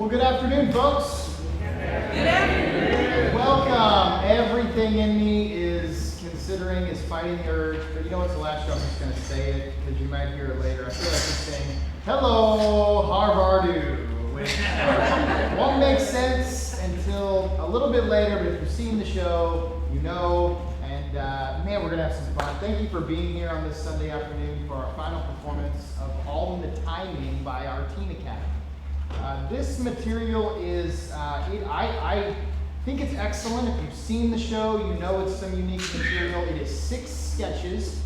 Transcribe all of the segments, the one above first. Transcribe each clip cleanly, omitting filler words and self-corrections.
Well, good afternoon, folks. Good afternoon. Welcome. Everything in me is fighting the urge, but you know what's the last show? I'm just going to say it because you might hear it later. I feel like just saying, hello, Harvardu, which won't make sense until a little bit later, but if you've seen the show, you know, and man, we're going to have some fun. Thank you for being here on this Sunday afternoon for our final performance of All in the Timing by our Teen Academy. This material is, I think it's excellent. If you've seen the show, you know it's some unique material. It is 6 sketches,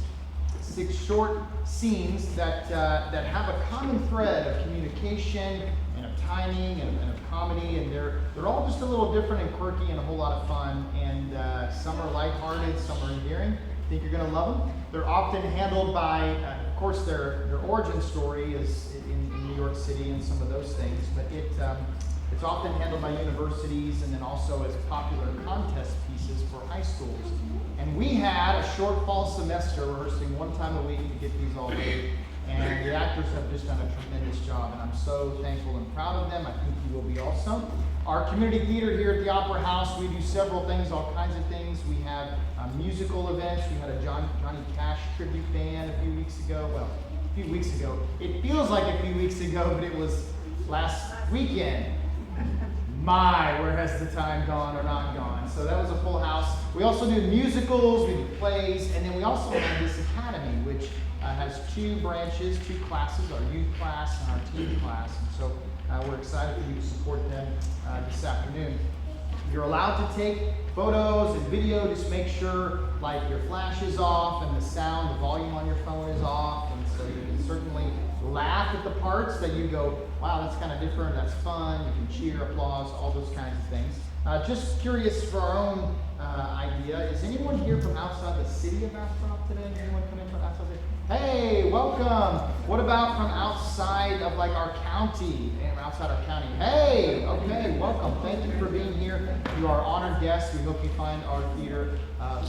6 short scenes that have a common thread of communication and of timing and of comedy, and they're all just a little different and quirky and a whole lot of fun. And some are lighthearted, some are endearing. I think you're going to love them. They're often handled by, of course, their origin story is in New York City and some of those things, but it's often handled by universities and then also as popular contest pieces for high schools. And we had a short fall semester rehearsing 1 time a week to get these all made, and the actors have just done a tremendous job, and I'm so thankful and proud of them. I think you will be also. Our community theater here at the Opera House, we do several things, all kinds of things. We have musical events. We had a Johnny Cash tribute band a few weeks ago. Well, a few weeks ago. It feels like a few weeks ago, but it was last weekend. Where has the time gone or not gone? So that was a full house. We also do musicals, we do plays, and then we also have this academy, which has 2 branches, 2 classes, our youth class and our teen class. And so we're excited for you to support them this afternoon. You're allowed to take photos and video. Just make sure like your flash is off and the sound, the volume on your phone is off. And so you can certainly laugh at the parts that you go, wow, that's kind of different, that's fun. You can cheer, applause, all those kinds of things. Just curious for our own idea, is anyone here from outside the city of Bastrop today? Anyone coming from outside the city? Hey, welcome. What about from outside of like our county? Outside our county. Hey, okay, welcome. Thank you for being here. You are honored guests. We hope you find our theater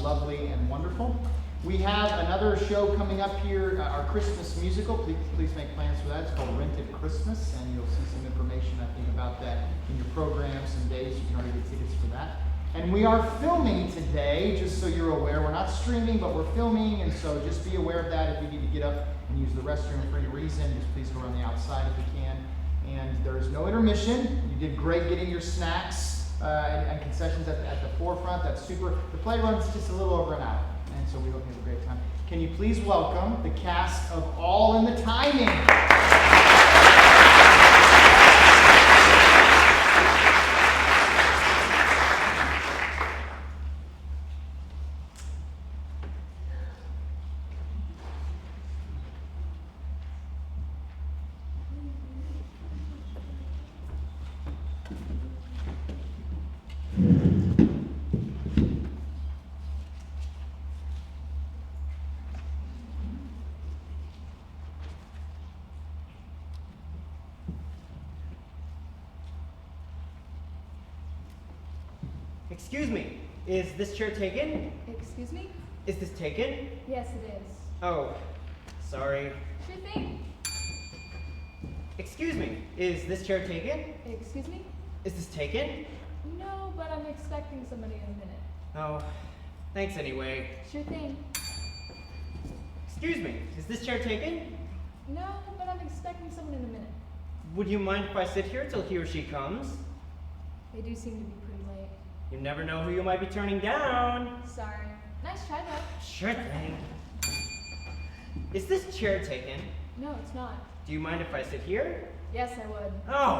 lovely and wonderful. We have another show coming up here, our Christmas musical. Please make plans for that. It's called Rented Christmas, and you'll see some information, I think, about that in your program, some days. You can already get tickets for that. And we are filming today, just so you're aware. We're not streaming, but we're filming, and so just be aware of that. If you need to get up and use the restroom for any reason, just please go around the outside if you can. And there's no intermission. You did great getting your snacks and concessions at the forefront. That's super. The play runs just a little over an hour, and so we hope you have a great time. Can you please welcome the cast of All in the Timing? Excuse me, is this chair taken? Excuse me? Is this taken? Yes, it is. Oh, sorry. Sure thing. Excuse me, is this chair taken? Excuse me? Is this taken? No, but I'm expecting somebody in a minute. Oh, thanks anyway. Sure thing. Excuse me, is this chair taken? No, but I'm expecting someone in a minute. Would you mind if I sit here till he or she comes? They do seem to be pretty late. You never know who you might be turning down. Sorry. Nice try, though. Sure thing. Is this chair taken? No, it's not. Do you mind if I sit here? Yes, I would. Oh!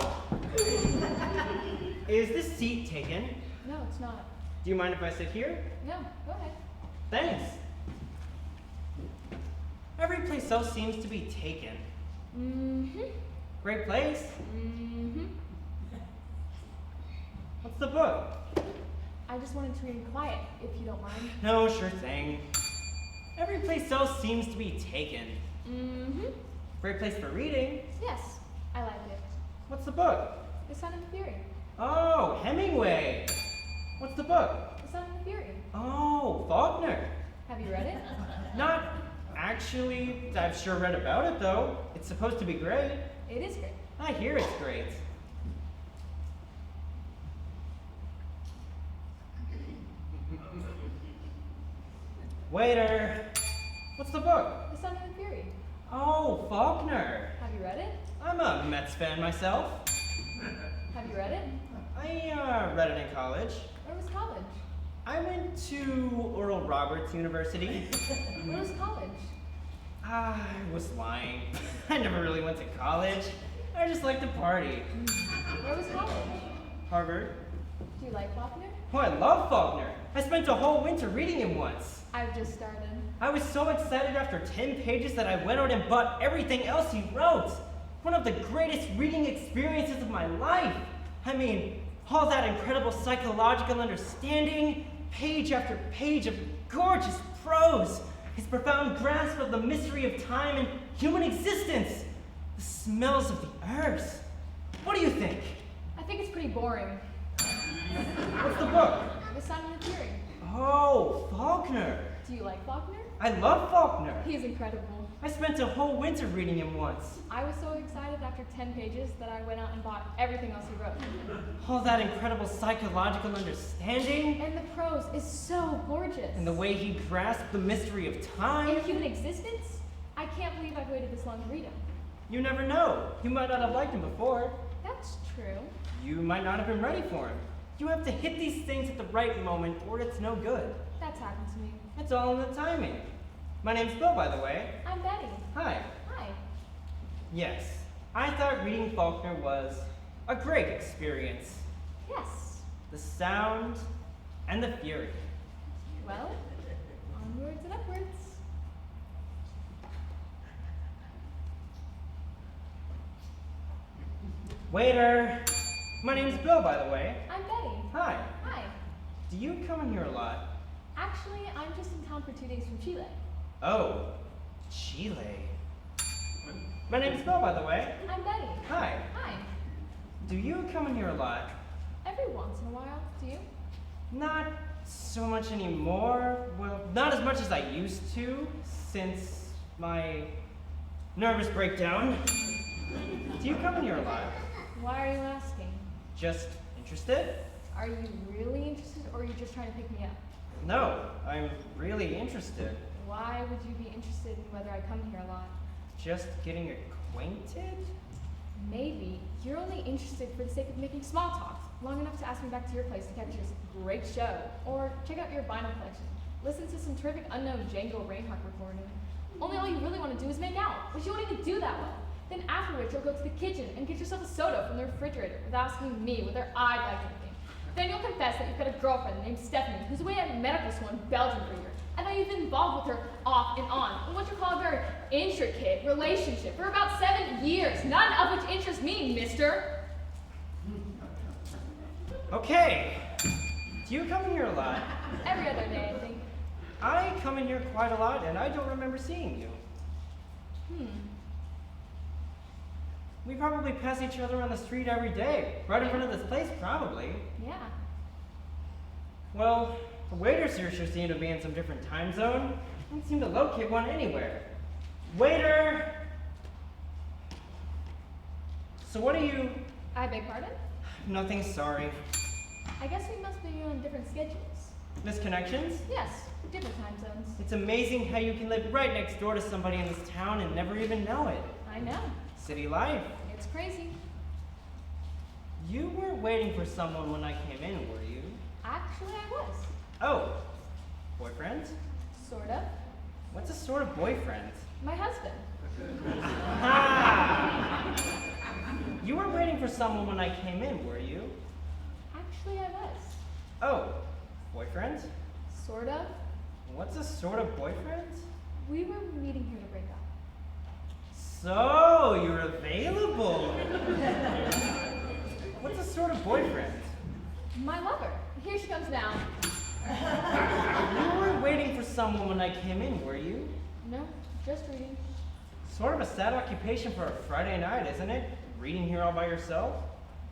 Is this seat taken? No, it's not. Do you mind if I sit here? No, go ahead. Thanks. Every place else seems to be taken. Mm-hmm. Great place. Mm-hmm. What's the book? I just wanted to read quiet, if you don't mind. No, sure thing. Every place else seems to be taken. Mm-hmm. Great place for reading. Yes, I like it. What's the book? The Sound of the Fury. Oh, Hemingway. What's the book? The Sound of the Fury. Oh, Faulkner. Have you read it? Not actually. I've sure read about it, though. It's supposed to be great. It is great. I hear it's great. Waiter! What's the book? The Sun and the Fury. Oh, Faulkner. Have you read it? I'm a Mets fan myself. Have you read it? I read it in college. Where was college? I went to Oral Roberts University. Where was college? I was lying. I never really went to college. I just like to party. Where was college? Harvard. Do you like Faulkner? Oh, I love Faulkner. I spent a whole winter reading him once. I've just started. I was so excited after 10 pages that I went out and bought everything else he wrote. One of the greatest reading experiences of my life. I mean, all that incredible psychological understanding, page after page of gorgeous prose, his profound grasp of the mystery of time and human existence, the smells of the herbs. What do you think? I think it's pretty boring. What's the book? The Sun and the Fury. Oh, Faulkner. Do you like Faulkner? I love Faulkner. He's incredible. I spent a whole winter reading him once. I was so excited after 10 pages that I went out and bought everything else he wrote. All that incredible psychological understanding, And the prose is so gorgeous. and the way he grasped the mystery of time. In human existence? I can't believe I've waited this long to read him. You never know. You might not have liked him before. That's true. You might not have been ready for him. You have to hit these things at the right moment or it's no good. That's happened to me. It's all in the timing. My name's Bill, by the way. I'm Betty. Hi. Hi. Yes, I thought reading Faulkner was a great experience. Yes. The sound and the fury. Well, onwards and upwards. Waiter! My name's Bill, by the way. I'm Betty. Hi. Hi. Do you come in here a lot? Actually, I'm just in town for 2 days from Chile. Oh, Chile. My name's Bill, by the way. I'm Betty. Hi. Hi. Do you come in here a lot? Every once in a while, do you? Not so much anymore. Well, not as much as I used to, since my nervous breakdown. Do you come in here a lot? Why are you asking? Just interested? Are you really interested, or are you just trying to pick me up? No, I'm really interested. Why would you be interested in whether I come here a lot? Just getting acquainted? Maybe you're only interested for the sake of making small talk, long enough to ask me back to your place to catch this great show, or check out your vinyl collection, listen to some terrific unknown Django Reinhardt recording. Only all you really want to do is make out, which you won't even do that well. Then afterwards, you'll go to the kitchen and get yourself a soda from the refrigerator without asking me whether I'd like anything. Then you'll confess that you've got a girlfriend named Stephanie who's away at medical school in Belgium for a year, and that you've been involved with her off and on in what you call a very intricate relationship for about 7 years, none of which interests me, mister. Okay. Do you come in here a lot? Every other day, I think. I come in here quite a lot, and I don't remember seeing you. We probably pass each other on the street every day, right in front of this place, probably. Yeah. Well, the waiters here sure seem to be in some different time zone. I don't seem to locate one anywhere. Waiter! So what are you? I beg pardon? Nothing, sorry. I guess we must be on different schedules. Misconnections? Yes, different time zones. It's amazing how you can live right next door to somebody in this town and never even know it. I know. City life. It's crazy. You weren't waiting for someone when I came in, were you? Actually, I was. Oh, boyfriend? Sort of. What's a sort of boyfriend? My husband. Ah! You weren't waiting for someone when I came in, were you? Actually, I was. Oh, boyfriend? Sort of. What's a sort of boyfriend? We were meeting here to break up. So, you're available. What's a sort of boyfriend? My lover. Here she comes now. You weren't waiting for someone when I came in, were you? No, just reading. Sort of a sad occupation for a Friday night, isn't it? Reading here all by yourself?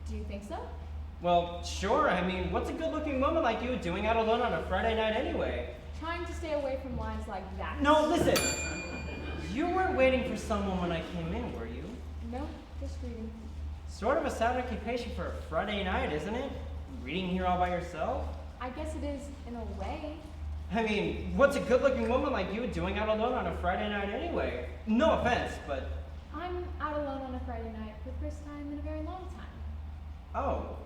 Do you think so? Well, sure. I mean, what's a good-looking woman like you doing out alone on a Friday night anyway? Trying to stay away from lines like that. No, listen. You weren't waiting for someone when I came in, were you? No, just reading. Sort of a sad occupation for a Friday night, isn't it? Reading here all by yourself? I guess it is in a way. I mean, what's a good-looking woman like you doing out alone on a Friday night anyway? No offense, but... I'm out alone on a Friday night for the first time in a very long time. Oh.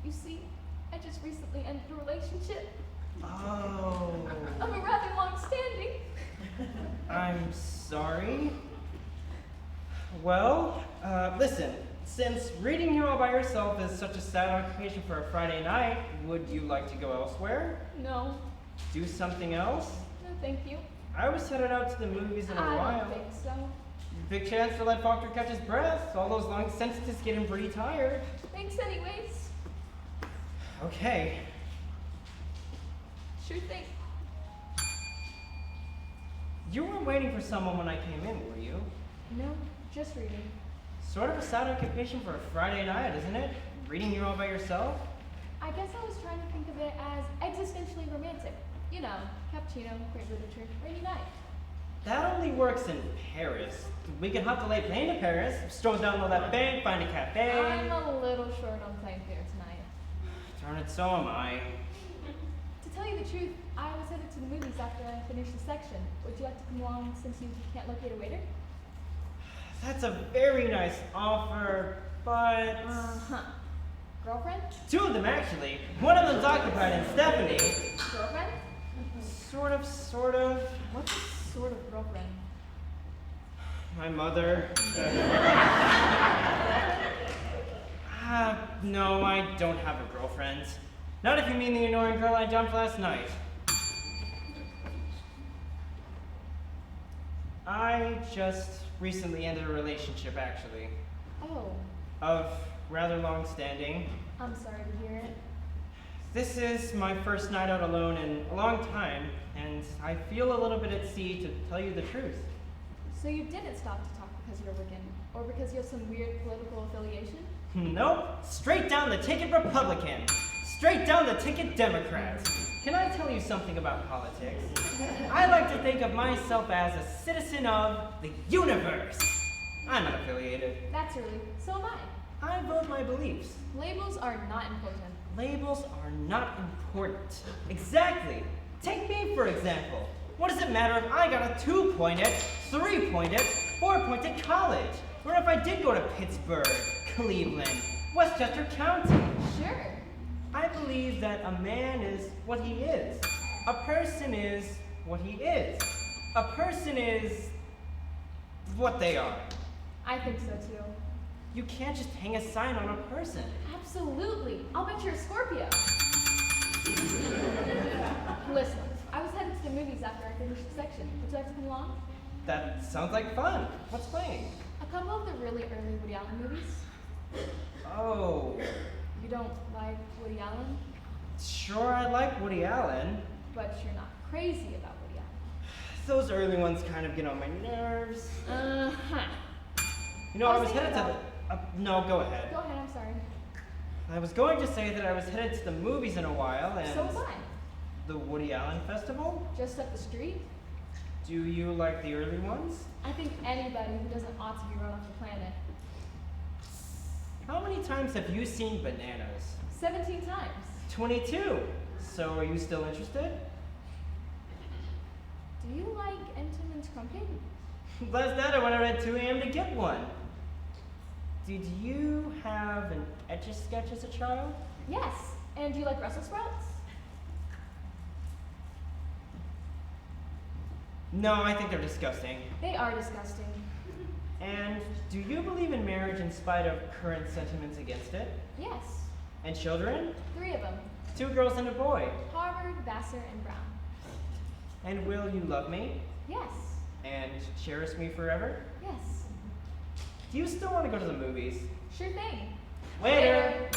You see, I just recently ended a relationship. Oh. Of a rather long standing. I'm sorry. Well, listen, since reading here all by yourself is such a sad occupation for a Friday night, would you like to go elsewhere? No. Do something else? No, thank you. I was headed out to the movies in a while. I don't think so. Big chance to let Faulkner catch his breath. All those long sentences get him pretty tired. Thanks anyways. Okay. Sure thing. You weren't waiting for someone when I came in, were you? No, just reading. Sort of a sad occupation for a Friday night, isn't it? Reading here all by yourself? I guess I was trying to think of it as existentially romantic. You know, cappuccino, great literature, rainy night. That only works in Paris. We can hop the late plane to Paris, stroll down to that bank, find a cafe. I'm a little short on plane fare tonight. Darn it, so am I. To tell you the truth, I was headed to the movies after I finished the section. Would you like to come along since you can't locate a waiter? That's a very nice offer, but... Uh-huh. Girlfriend? Two of them, actually. One of them's occupied, and Stephanie... Girlfriend? Sort of. What's a sort of girlfriend? My mother. No, I don't have a girlfriend. Not if you mean the annoying girl I dumped last night. I just recently ended a relationship, actually. Oh, Of rather long standing. I'm sorry to hear it. This is my first night out alone in a long time, and I feel a little bit at sea, to tell you the truth. So you didn't stop to talk because you're Wiccan, or because you have some weird political affiliation? Nope. Straight down the ticket Republican. Straight down the ticket Democrat. Can I tell you something about politics? I like to think of myself as a citizen of the universe. I'm unaffiliated. That's early. So am I. I vote my beliefs. Labels are not important. Labels are not important. Exactly. Take me, for example. What does it matter if I got a 2-pointed, 3-pointed, 4-pointed college? Or if I did go to Pittsburgh, Cleveland, Westchester County? Sure. I believe that a man is what he is. A person is what he is. A person is what they are. I think so too. You can't just hang a sign on a person. Absolutely. I'll bet you're a Scorpio. Listen, I was headed to the movies after I finished the section. Would you like to come along? That sounds like fun. What's playing? A couple of the really early Woody Allen movies. Oh, You don't like Woody Allen, sure, I like Woody Allen. but you're not crazy about Woody Allen. Those early ones kind of get on my nerves. Uh-huh. You know, I I was was headed to thinking the... no, go ahead. Go ahead, I'm sorry. I was going to say that I was headed to the movies in a while, and... So was I. The Woody Allen Festival? Just up the street. Do you like the early ones? I think anybody who doesn't ought to be run off the planet. How many times have you seen Bananas? 17 times. 22. So are you still interested? Do you like Entenmann's Crumpet? Last night I went out at 2 a.m. to get one. Did you have an Etch-a-Sketch as a child? Yes. And do you like Brussels sprouts? No, I think they're disgusting. They are disgusting. And do you believe in marriage in spite of current sentiments against it? Yes. And children? 3 of them. 2 girls and a boy. Harvard, Vassar, and Brown. And will you love me? Yes. And cherish me forever? Yes. Do you still want to go to the movies? Sure thing. Later.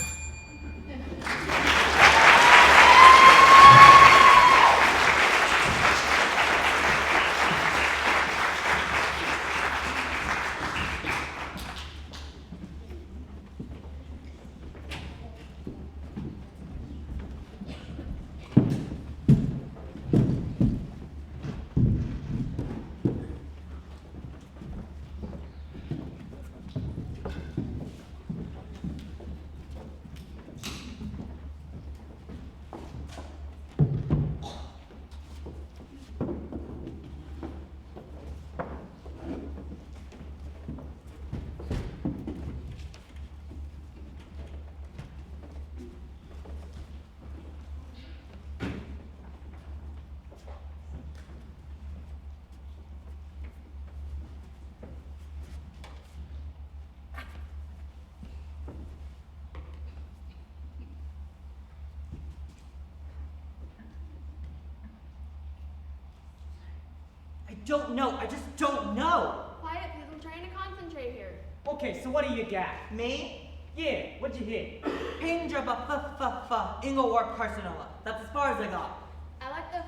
don't know. I just don't know. Quiet, please. I'm trying to concentrate here. Okay, so what do you got? Me? Yeah, what'd you hit? Painjaba Ingleworth Carcinoma. That's as far as I got. I like the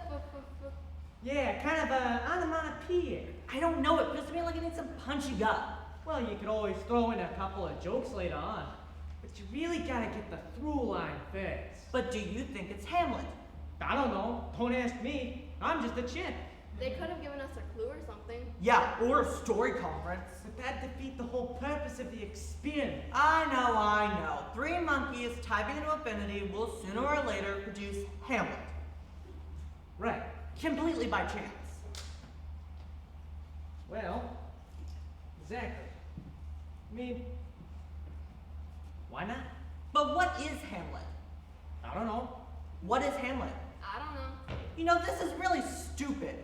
Yeah, kind of an onomatopoeia. I don't know. It feels to me like I need some punchy gut. Well, you could always throw in a couple of jokes later on. But you really gotta get the through line first. But do you think it's Hamlet? I don't know. Don't ask me. I'm just a chip. They could have given us a clue or something. Yeah, or a story conference. But that defeats the whole purpose of the experiment. I know. 3 monkeys typing into infinity will sooner or later produce Hamlet. Right. Completely by chance. Well, exactly. I mean, why not? But what is Hamlet? I don't know. What is Hamlet? I don't know. You know, this is really stupid.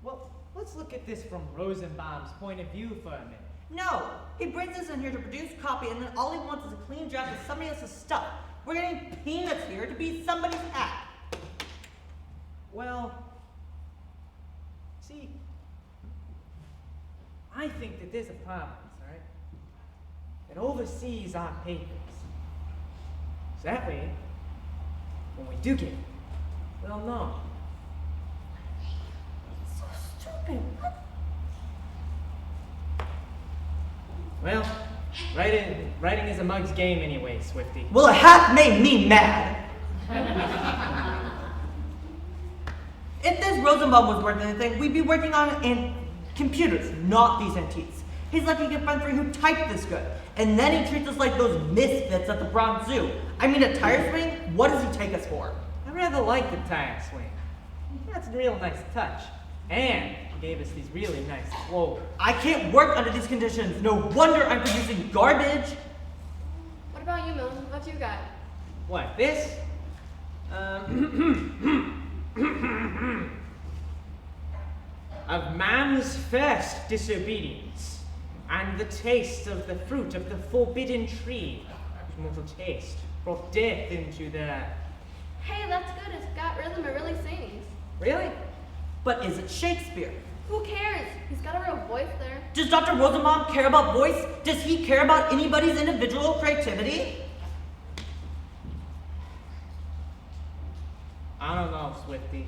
Well, let's look at this from Rosenbaum's point of view for a minute. No, he brings us in here to produce copy, and then all he wants is a clean draft of somebody else's stuff. We're getting peanuts here to be somebody's hack. Well, see, I think that there's a problem, alright? It oversees our papers. So that way, when we do get it, we'll know. So stupid. What? Well, writing is a mug's game anyway, Swifty. Well, it hath made me mad. If this Rosenbaum was worth anything, we'd be working on in computers, not these antiques. He's lucky to get friends who type this good. And then he treats us like those misfits at the Bronx Zoo. I mean, a tire swing? What does he take us for? I rather like the tire swing. That's a real nice touch. And he gave us these really nice clothes. I can't work under these conditions. No wonder I'm producing garbage. What about you, Milton? What you got? What, this? Of man's first disobedience, and the taste of the fruit of the forbidden tree, whose mortal taste brought death into the... Hey, that's good. It's got rhythm. It really sings. Really? But is it Shakespeare? Who cares? He's got a real voice there. Does Dr. Rosenbaum care about voice? Does he care about anybody's individual creativity? I don't know, Swifty.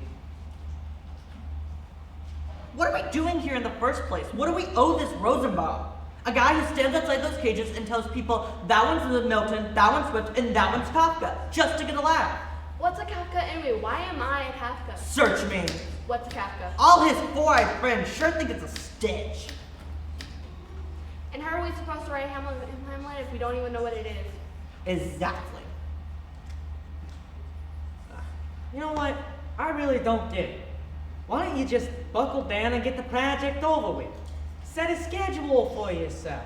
What are we doing here in the first place? What do we owe this Rosenbaum? A guy who stands outside those cages and tells people that one's Milton, that one's Swift, and that one's Kafka, just to get a laugh. What's a Kafka anyway? Why am I a Kafka? Search me. What's a Kafka? All his four-eyed friends sure think it's a stitch. And how are we supposed to write Hamlet if we don't even know what it is? Exactly. You know what? I really don't get it. Why don't you just buckle down and get the project over with? Set a schedule for yourself.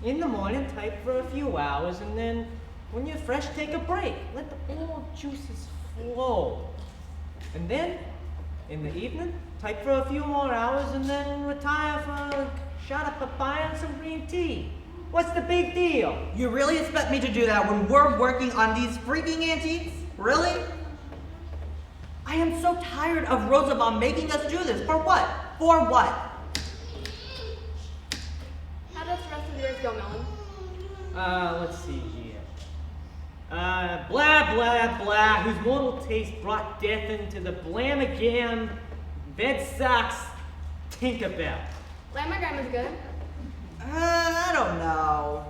In the morning, type for a few hours, and then when you're fresh, take a break. Let the oral juices flow. And then, in the evening, type for a few more hours, and then retire for a shot of papaya and some green tea. What's the big deal? You really expect me to do that when we're working on these freaking antiques? Really? I am so tired of Rosenbaum making us do this. For what? For what? How does the rest of yours go, Melon? Let's see here. Blah, blah, blah, whose mortal taste brought death into the blamagam, bed socks, Tinkerbell. Lamagramma's good. I don't know.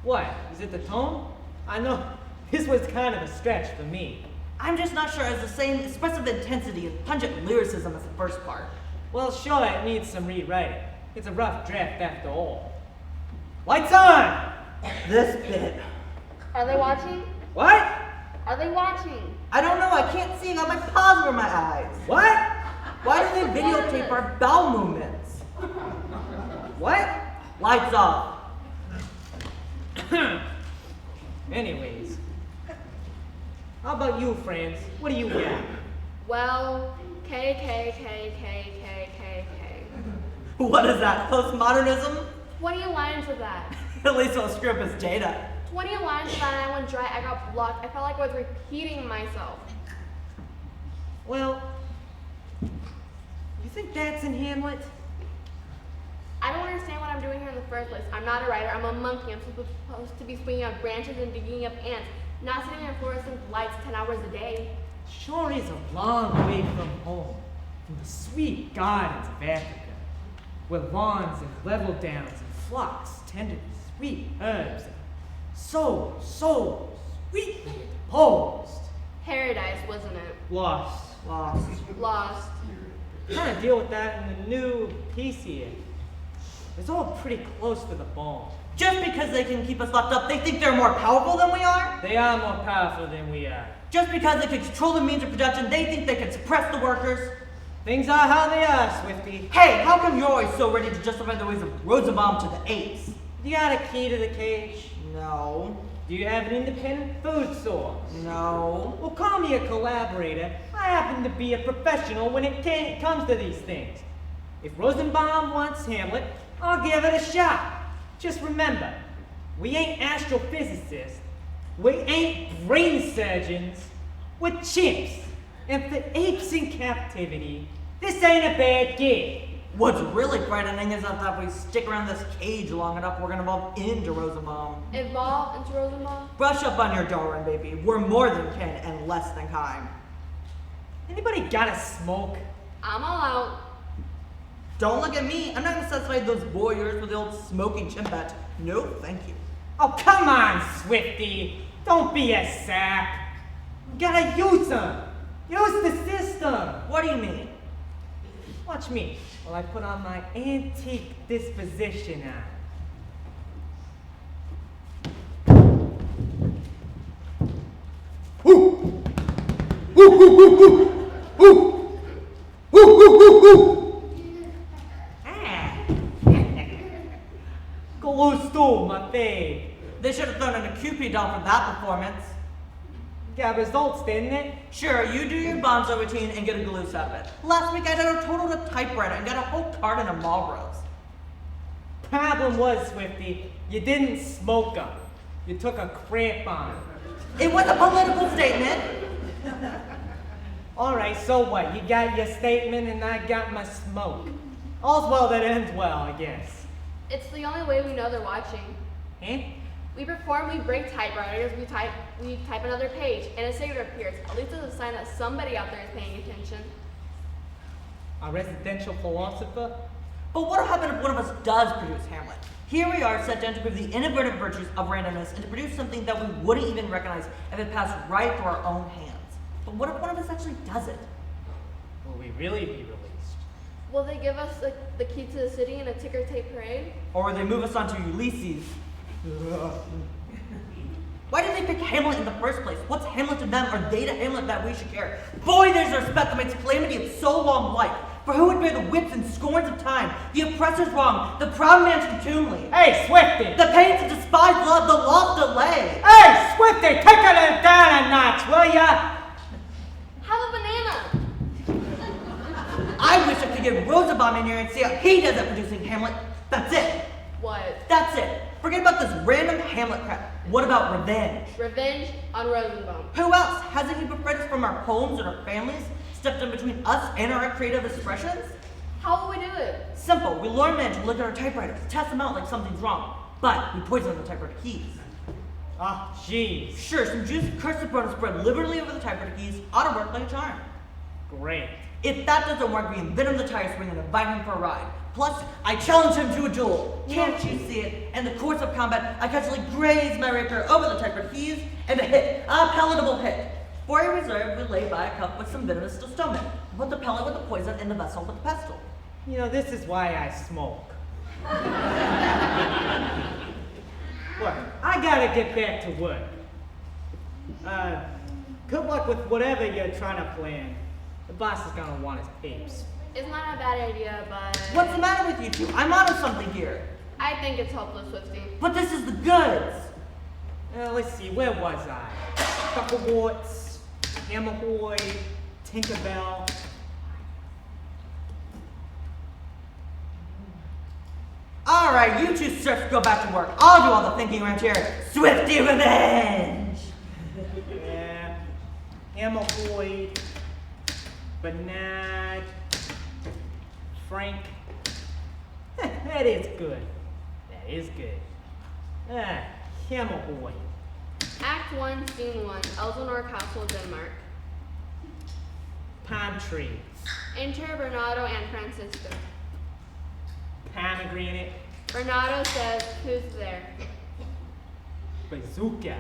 What? Is it the tone? I know this was kind of a stretch for me. I'm just not sure it has the same expressive intensity and pungent lyricism as the first part. Well, sure, it needs some rewriting. It's a rough draft after all. Lights on! This bit. Are they watching? What? Are they watching? I don't know, I can't see, I got my paws over my eyes. What? Why do they videotape our bowel movements? What? Lights off. Anyways. How about you, Franz? What do you got? Well, K. What is that, postmodernism? 20 lines of that. At least I'll screw up his data. 20 lines of that and I went dry. I got blocked. I felt like I was repeating myself. Well, you think that's in Hamlet? I don't understand what I'm doing here in the first place. I'm not a writer. I'm a monkey. I'm supposed to be swinging on branches and digging up ants, not sitting in fluorescent lights 10 hours a day. Sure is a long way from home, from the sweet gardens of Africa, where lawns and level downs and flocks tended with sweet herbs and so sweetly composed. Paradise, wasn't it? Lost. Lost. Trying to deal with that in the new piece here. It's all pretty close to the bone. Just because they can keep us locked up, they think they're more powerful than we are? They are more powerful than we are. Just because they can control the means of production, they think they can suppress the workers? Things are how they are, Swifty. Hey, how come you're always so ready to justify the ways of Rosenbaum to the apes? You got a key to the cage? No. Do you have an independent food source? No. Well, call me a collaborator. I happen to be a professional when it comes to these things. If Rosenbaum wants Hamlet, I'll give it a shot. Just remember, we ain't astrophysicists. We ain't brain surgeons. We're chimps. And for apes in captivity, this ain't a bad gig. What's really frightening is that if we stick around this cage long enough, we're gonna evolve into Rosenbaum. Evolve into Rosenbaum? Brush up on your Darwin, baby. We're more than kin and less than kind. Anybody got a smoke? I'm all out. Don't look at me. I'm not gonna satisfy those voyeurs with the old smoking chimpet. No, thank you. Oh, come on, Swifty. Don't be a sap. You gotta use them. Use the system. What do you mean? Watch me while I put on my antique disposition on. Gusto, my fave. They should have thrown in a Cupid doll for that performance. Got results, didn't it? Sure, you do your bonzo routine and get a glue out of it. Last week I did a total to typewriter and got a whole carton of Marlboros. Problem was, Swifty, you didn't smoke them. You took a cramp on 'em. It was a political statement. All right, so what? You got your statement and I got my smoke. All's well that ends well, I guess. It's the only way we know they're watching. Eh? We perform, we break typewriters, we type another page, and a cigarette appears. At least it's a sign that somebody out there is paying attention. A residential philosopher? But what will happen if one of us does produce Hamlet? Here we are set down to prove the inadvertent virtues of randomness and to produce something that we wouldn't even recognize if it passed right through our own hands. But what if one of us actually does it? Will we really be released? Will they give us the key to the city in a ticker tape parade? Or will they move us onto Ulysses? Why did they pick Hamlet in the first place? What's Hamlet to them? Are they to Hamlet that we should care? Boy, there's a respect that makes calamity of so long life. For who would bear the whips and scorns of time? The oppressor's wrong, the proud man's contumely. Hey, Swifty! The pains of despised love, the lost delay. Hey, Swifty, take it down a notch, will ya? Have a banana! I wish I could get Rosenbaum in here and see how he does at producing Hamlet. That's it. What? That's it. Forget about this random Hamlet crap. What about revenge? Revenge on Rosenbaum. Who else? Hasn't he befriended us from our homes and our families? Stepped in between us and our creative expressions? How will we do it? Simple. We lure men to look at our typewriters, test them out like something's wrong. But we poison the typewriter keys. Ah, jeez. Sure, some juice cursive butter spread liberally over the typewriter keys ought to work like a charm. Great. If that doesn't work, we invent him the tire spring and invite him for a ride. Plus, I challenge him to a duel. Can't you see it? In the course of combat, I casually graze my rapier over the typewriter keys and a hit, a palatable hit. For a reserve, we lay by a cup with some venomous stillstonement. Put the pellet with the poison in the vessel with the pestle. You know, this is why I smoke. Look, I gotta get back to work. Good luck with whatever you're trying to plan. The boss is gonna want his papes. It's not a bad idea, but... What's the matter with you two? I'm onto something here. I think it's hopeless, Swifty. But this is the goods. Let's see, where was I? Shucklewarts, Hammerhoy, Tinkerbell. Alright, you two serfs go back to work. I'll do all the thinking around here. Swifty revenge! Yeah, Hammerhoy, Bernard, Frank. That is good. That is good. Camel boy. Act 1, Scene 1, Elsinore Castle, Denmark. Palm tree. Enter Bernardo and Francisco. Pomegranate. Bernardo says, "Who's there?" Bazooka.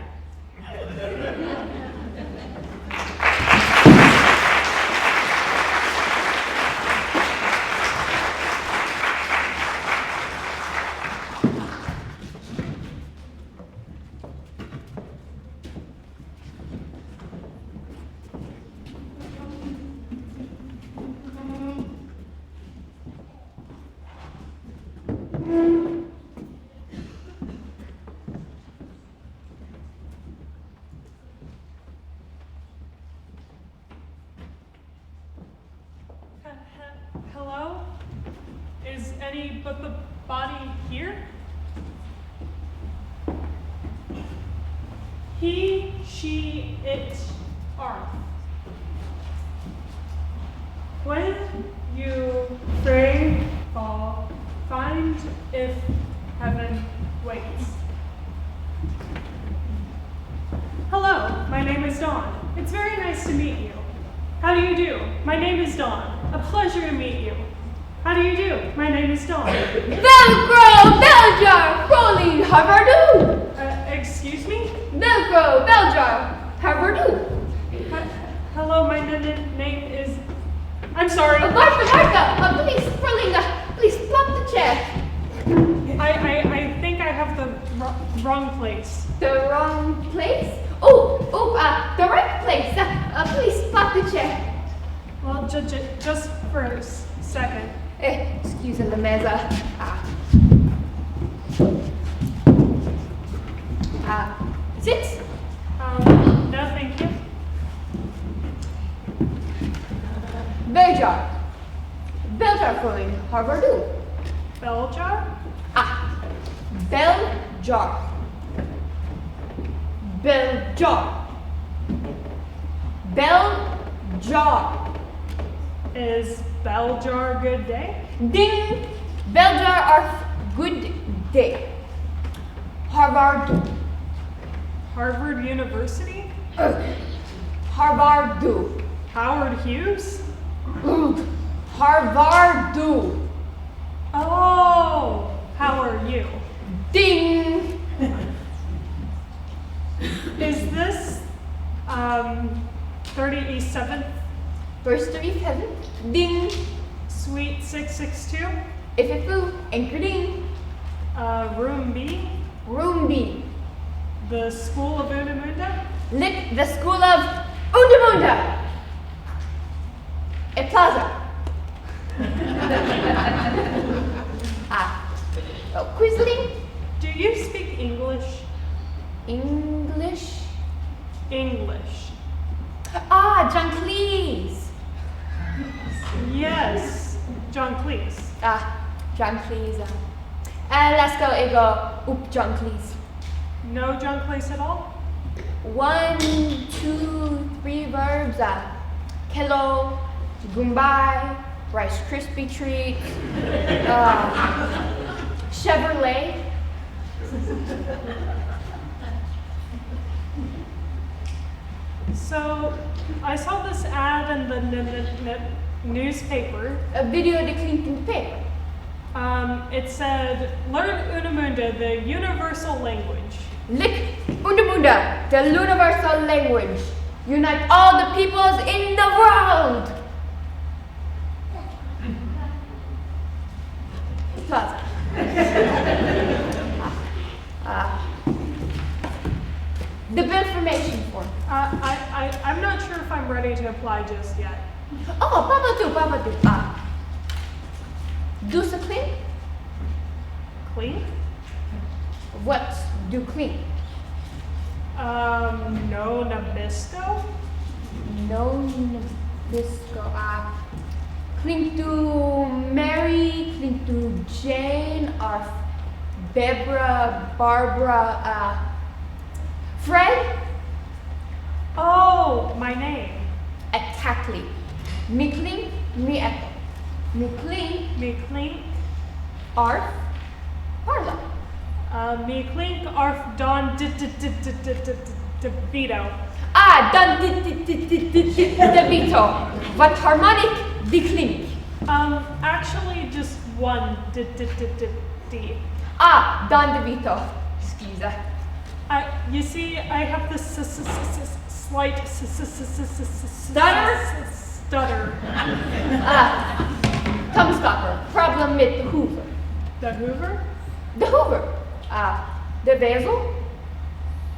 Hello? Is anybody here? He, she, it, are. When you pray, fall, find if heaven waits. Hello, my name is Dawn. It's very nice to meet you. How do you do? My name is Dawn. A pleasure to meet you. How do you do? My name is Dawn. Velcro, Beljar, Rolling, Harvardu. Excuse me? Velcro, Beljar, Harvardu. Hello, my name is... I'm sorry. Martha, please, Rolling, please plop the chair. I think I have the wrong place. The wrong place? The right place. Please plop the chair. Well, just for a second. Excuse la mesa. Sit. No, thank you. Beljar. Beljar Rolling, Harvardu. Beljar? Beljar. Beljar. Beljar. Is Beljar good day? Ding. Beljar are good day. Harvard. Harvard University? Harvardu. Howard Hughes? Harvardu. Oh, how are you? Ding. Is this 30 East 7th? Verse 37. Ding. Suite 662? Ififu. Anchor ding. Room B? Room B. The School of Unamunda? Lit the school of Undamunda. A plaza. Quisling. Do you speak English? English. English. John Cleese. Yes, John Cleese. John Cleese. Let's go ego John Cleese. No John Cleese at all? 1, 2, 3 verbs. Hello, Goodbye, Rice Krispie treat, Chevrolet. So, I saw this ad in the newspaper. A video de Clinton paper. It said, learn Unamunda, the universal language. Lick Undamunda, the universal language. Unite all the peoples in the world. Plaza. The bill formation form. I'm not sure if I'm ready to apply just yet. Papa do. Do so clean? Clean? What do clean? No Nabisco? No Nabisco. Clean to Mary, clean to Jane, or Barbara, Fred? Oh, my name. Exactly. Me clean, me echo. Me clink. Me clink. Arf. Parla. Me clink arf don Vito. Ah, done DeVito. What harmonic? The clink. Actually just one D. Ah, Don DeVito. Scusa. You see, I have this slight Stutter? stutter. Ah, tongue stopper. Problem with the Hoover. The Hoover? The Hoover. The vessel.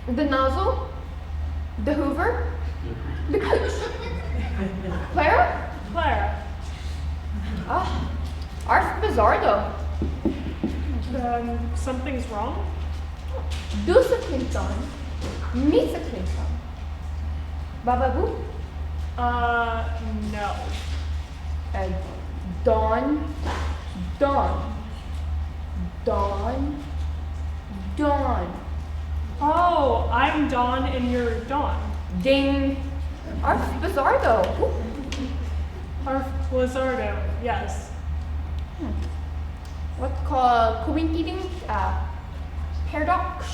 The nozzle. The Hoover. The coach. Clara? Claire. Ah, Arf Bizardo. Something's wrong? Dusa Clinton. Misa Clinton. Bababoo. No. Dawn. Oh, I'm Dawn and you're Dawn. Ding. Arf Bizardo. Arf Blizzardo, yes. What's called coincidence? Paradox.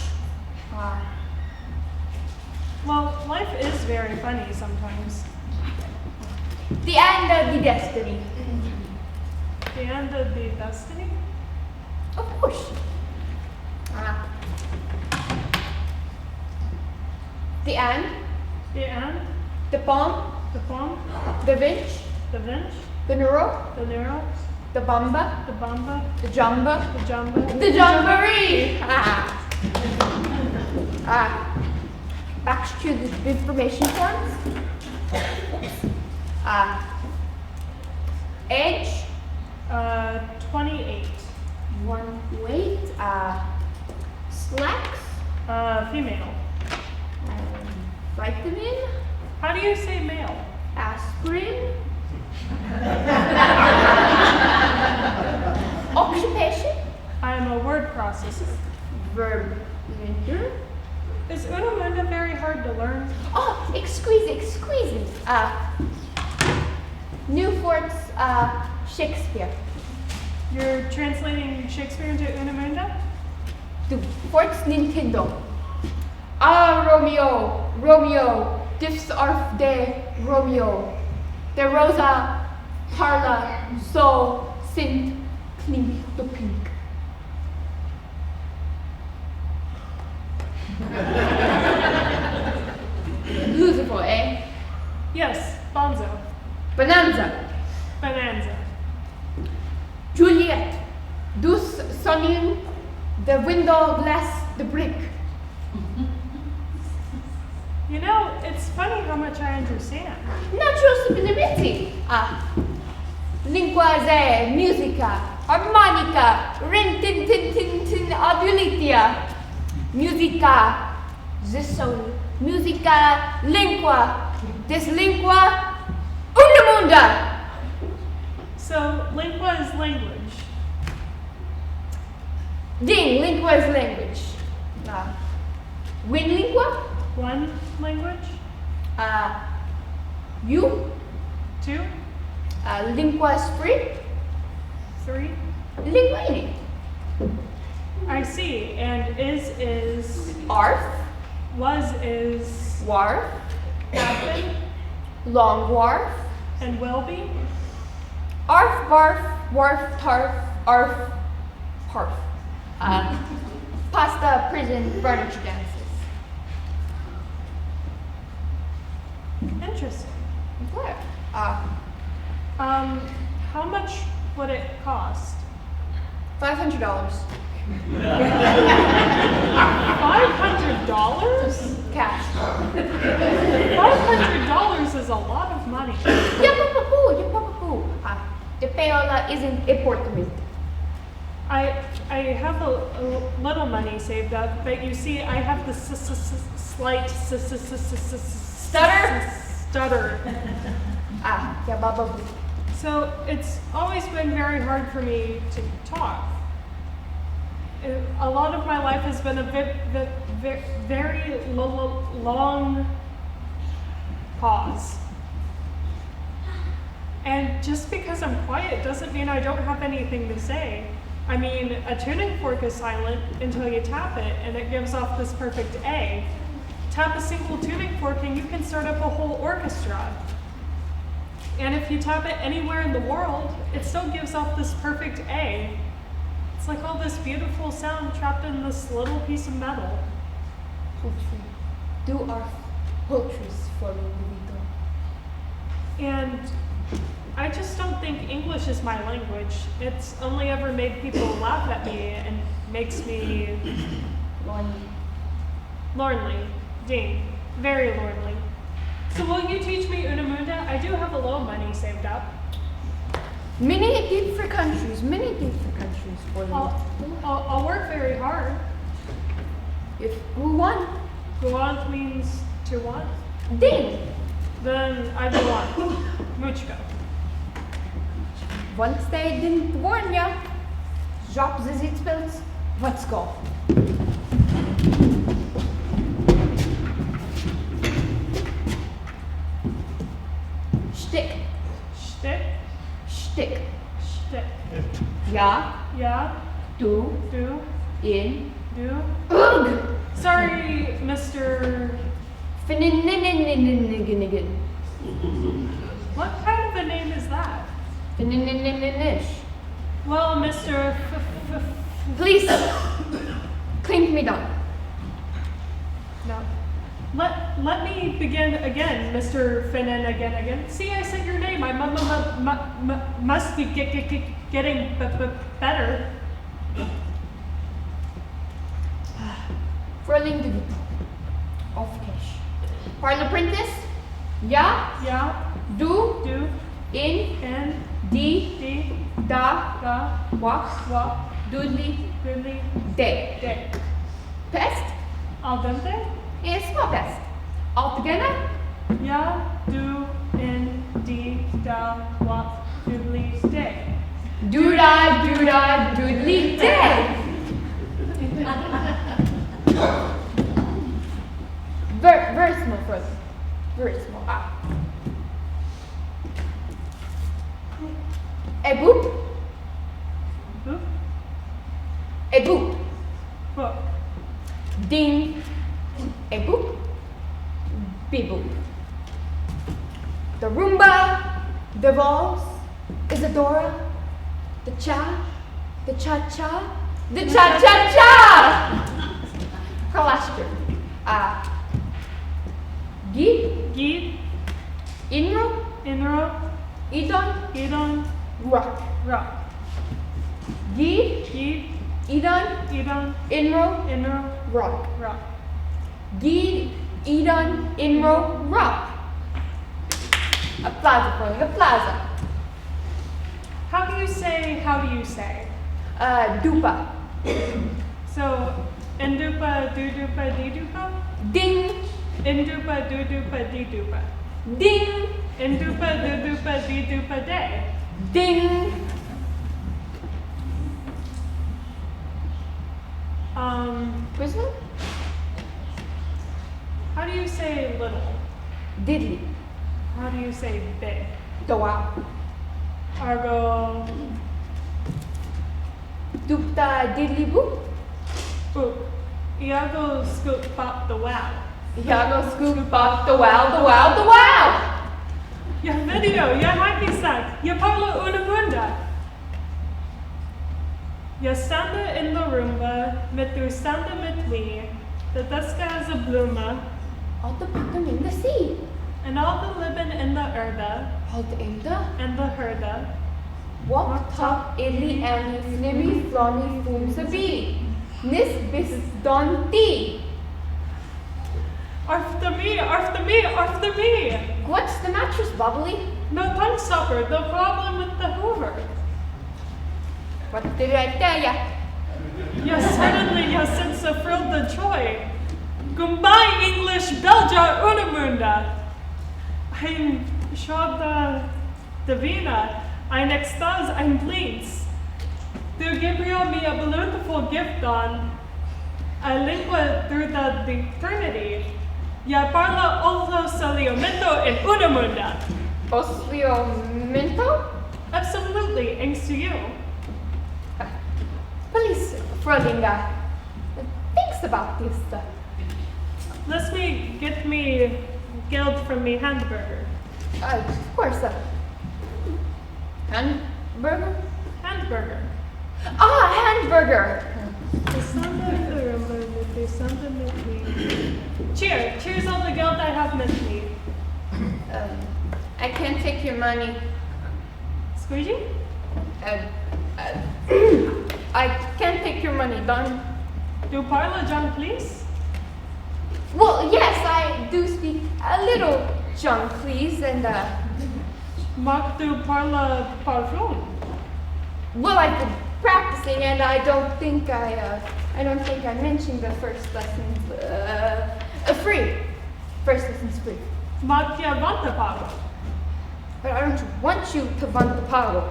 Well, life is very funny sometimes. The end of the destiny. The end of the destiny? Of course. The end. The end? The palm. The palm? The vinch. The vinch? The neuro. The neuro? The bamba. The bamba? The jumba. The jumbo? The jamboree. Back to the information forms. Age. 28. One weight. Slacks. Female. Vitamin. How do you say male? Aspirin. Occupation. I'm a word processor. Verb. Winter. Is Unamunda very hard to learn? Oh, exquisite. Newfort's Shakespeare. You're translating Shakespeare into Unamunda? The Fort's Nintendo. Romeo, diffs arf de Romeo. De Rosa, parla, so, sint, clink, the pink. Lucifer, eh? Yes, Bonzo. Bonanza. Bonanza. Juliet, dus sonin, the window glass, the brick. You know, it's funny how much I understand. Natural subliminity. Lingua ze, musica, harmonica, rin adulitia. Musica, zisoni, musica, lingua, dislingua, unimunda. So, lingua is language. Ding, lingua is language. Win lingua, One language? you, Two? lingua is free, Three? linguini. I see. And is, Arf, was is, wharf, happen, long wharf, and will be? arf, barf, wharf, tarf, arf, parf. Pasta, prison, furniture dances. Interesting. What? How much would it cost? $500. $500? Cash. $500 is a lot of money. Yapapapu. The payola isn't important. I have a little money saved up, but you see, I have the slight stutter. Yabababu. So it's always been very hard for me to talk. A lot of my life has been a very long, long pause. And just because I'm quiet doesn't mean I don't have anything to say. I mean, a tuning fork is silent until you tap it and it gives off this perfect A. Tap a single tuning fork and you can start up a whole orchestra. And if you tap it anywhere in the world, it still gives off this perfect A. It's like all this beautiful sound trapped in this little piece of metal. Poultry. Do our poultries for Ludovico. And I just don't think English is my language. It's only ever made people laugh at me and makes me lonely. Dean, very lonely. So will you teach me Unamunda? I do have a little money saved up. Many different countries for you. I'll work very hard. If who won? Guant means to want. Ding! Then I belong. Muchko. Once they didn't warn ya. Drop the seatbelts. Let's go. Stick. Stick. Stick. Stick. Ja. Yeah. Du. Do. In. Do. Ugh! Sorry, Mr. Fininininininininininin. What kind of a name is that? Fininininininish. Well, Mr. Please. Clean me down. No. Let me begin again, Mr. Finnan again. See, I said your name. I must be getting better. Fräulein de Vito. Of cash. Parlor Princess. Ja. Yeah. Du. Do. In. And. Die. D. Da. Da. Wax. Wa. Doodly. Goodly. Day. Day. Pest. Al dente. Is small pest. Altogether. Yeah. Do. In. D. Da. Wa. Goodly. Day. Doodah, doodah, doodly day. Very small first. Very small. Ah. A boop. Boop. A boop. Book. Ding. A boop. Beep boop. The Roomba. The Valse. Isadora. The cha. The cha-cha. The cha-cha-cha. Pralaster. Gid. Geet. Inro. Inro. Idon. Edon. Rock. Rock. Gid. Geet. Idon. Edon. Inro. Inro. Rock. Rock. Gid. Idon. Inro. Rock. Applause for the plaza. How do you say? Dupa. So, indupa, dudupa, didupa? Ding. Indupa, dudupa, didupa. Ding. Indupa, dudupa, didupa, day. Ding. Prisoner? How do you say little? Diddly. How do you say big? Go out. Argo, Doopta diddly boop. boop. Iago scoop pop the wow. Yago scoop up the wow. Ya video, ya hakisak, ya parlo una munda. Ya standa in the Roomba, mit du standa mit me, the deska is a bluma, All the bottom in the sea. and all the living in the urda, All the inda. and the herda. Walk top illy and flimmy flonny fooms a bee. Nis bis don tea. After me! What's the mattress, Bubbly? No tongue supper, no problem with the Hoover. What did I tell ya? Ya suddenly ya sense of frilled the joy. Goodbye English Belgia Unamunda. I'm Shabda Davina. Ein extase, ein Blinks. Du Gabriel me a beautiful gift on a lingua through the eternity. Ya parla also saliamento in Unamunda. Oslio Memento? Absolutely, thanks to you. Please, Frolinga, thanks about this. Let me get me geld from me hamburger. Of course. Hamburger? Hamburger. Hamburger! Cheers all the geld I have with me. I can't take your money. Squeegee? I can't take your money, Don. Do parla John, please? Well, yes, I do speak a little Jonglese, and Mock do parla parfum. well, I've been practicing, and I don't think I mentioned the first lessons. Free. First lessons free. Mock ya vanta parla. But I don't want you to want the power.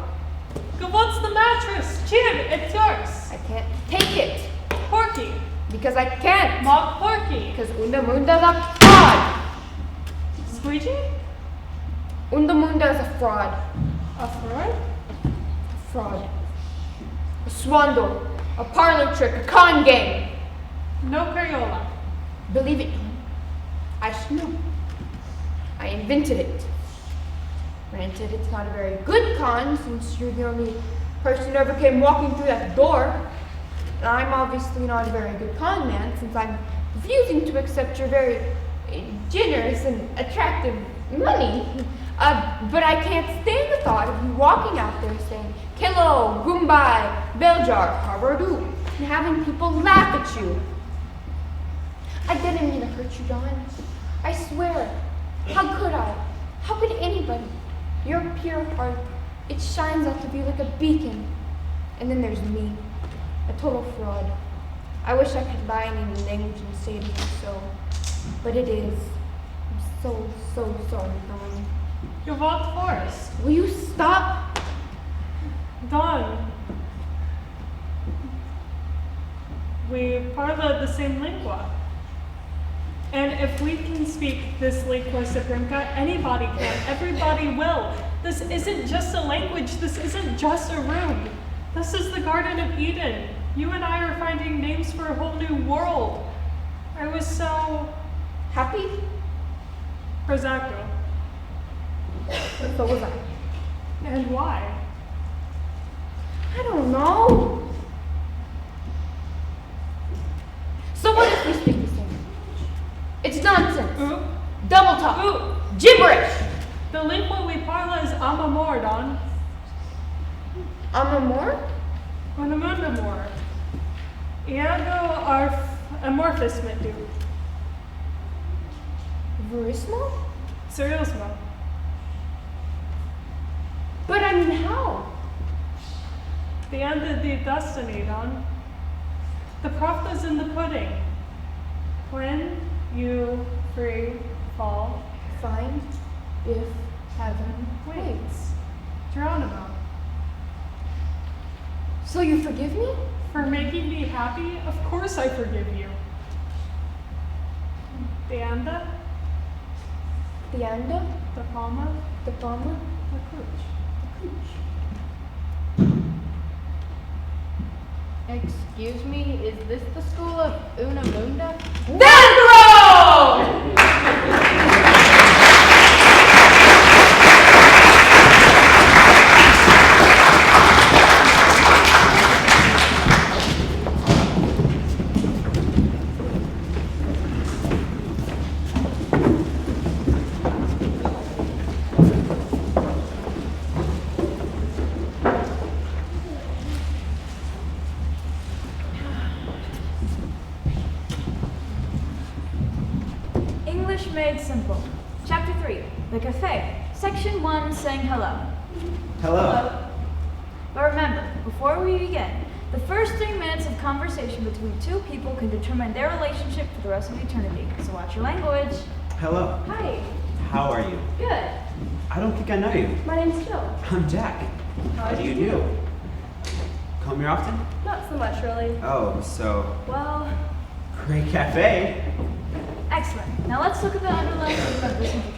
Go what's the mattress? Cheer, it's yours. I can't take it Porky. because I can't. Mock porky. Because Undamunda's a fraud. Squeegee? Undamunda is a fraud. A fraud? Fraud. A swindle. A parlor trick. A con game. No Crayola. Believe it. I know. I invented it. Granted, it's not a very good con since you're the only person who ever came walking through that door. And I'm obviously not a very good con man since I'm refusing to accept your very generous and attractive money. But I can't stand the thought of you walking out there saying, Kello, Gumbai, Beljar, Harvardu, and having people laugh at you. I didn't mean to hurt you, Don. I swear. How could I? How could anybody? Your pure heart, it shines out to be like a beacon. And then there's me, a total fraud. I wish I could lie in any language and say to you so, but it is. I'm so sorry, Don. You walked forest. Will you stop? Don. We parla the same lingua. And if we can speak this lingua supremca, anybody can. Everybody will. This isn't just a language. This isn't just a room. This is the Garden of Eden. You and I are finding names for a whole new world. I was so Happy? prosaico. So was I. And why? I don't know. So what if we speak the same language? It's nonsense. Ooh. Double talk. Ooh. Gibberish. The lingua we parla is amor, Don. Amor? Unamundamor. Iago amorphous metu. Verismo? Seriosmo. But I mean, how? The end of the destiny, Don. The proof is in the pudding. When you free fall, Find if heaven waits. Geronimo. So you forgive me? For making me happy, of course I forgive you. The anda, The anda? the palma, The palma? the cooch. Excuse me, is this the school of Unamunda? English Made Simple. Chapter 3, The Cafe. Section 1, saying hello. Hello. But remember, before we begin, the first 3 minutes of conversation between two people can determine their relationship for the rest of eternity. So watch your language. Hello. Hi. How are you? Good. I don't think I know you. My name's Jill. I'm Jack. How do you do? Come here often? Not so much, really. Oh, so Well, great cafe. excellent. Now let's look at the underlying theme of this interchange.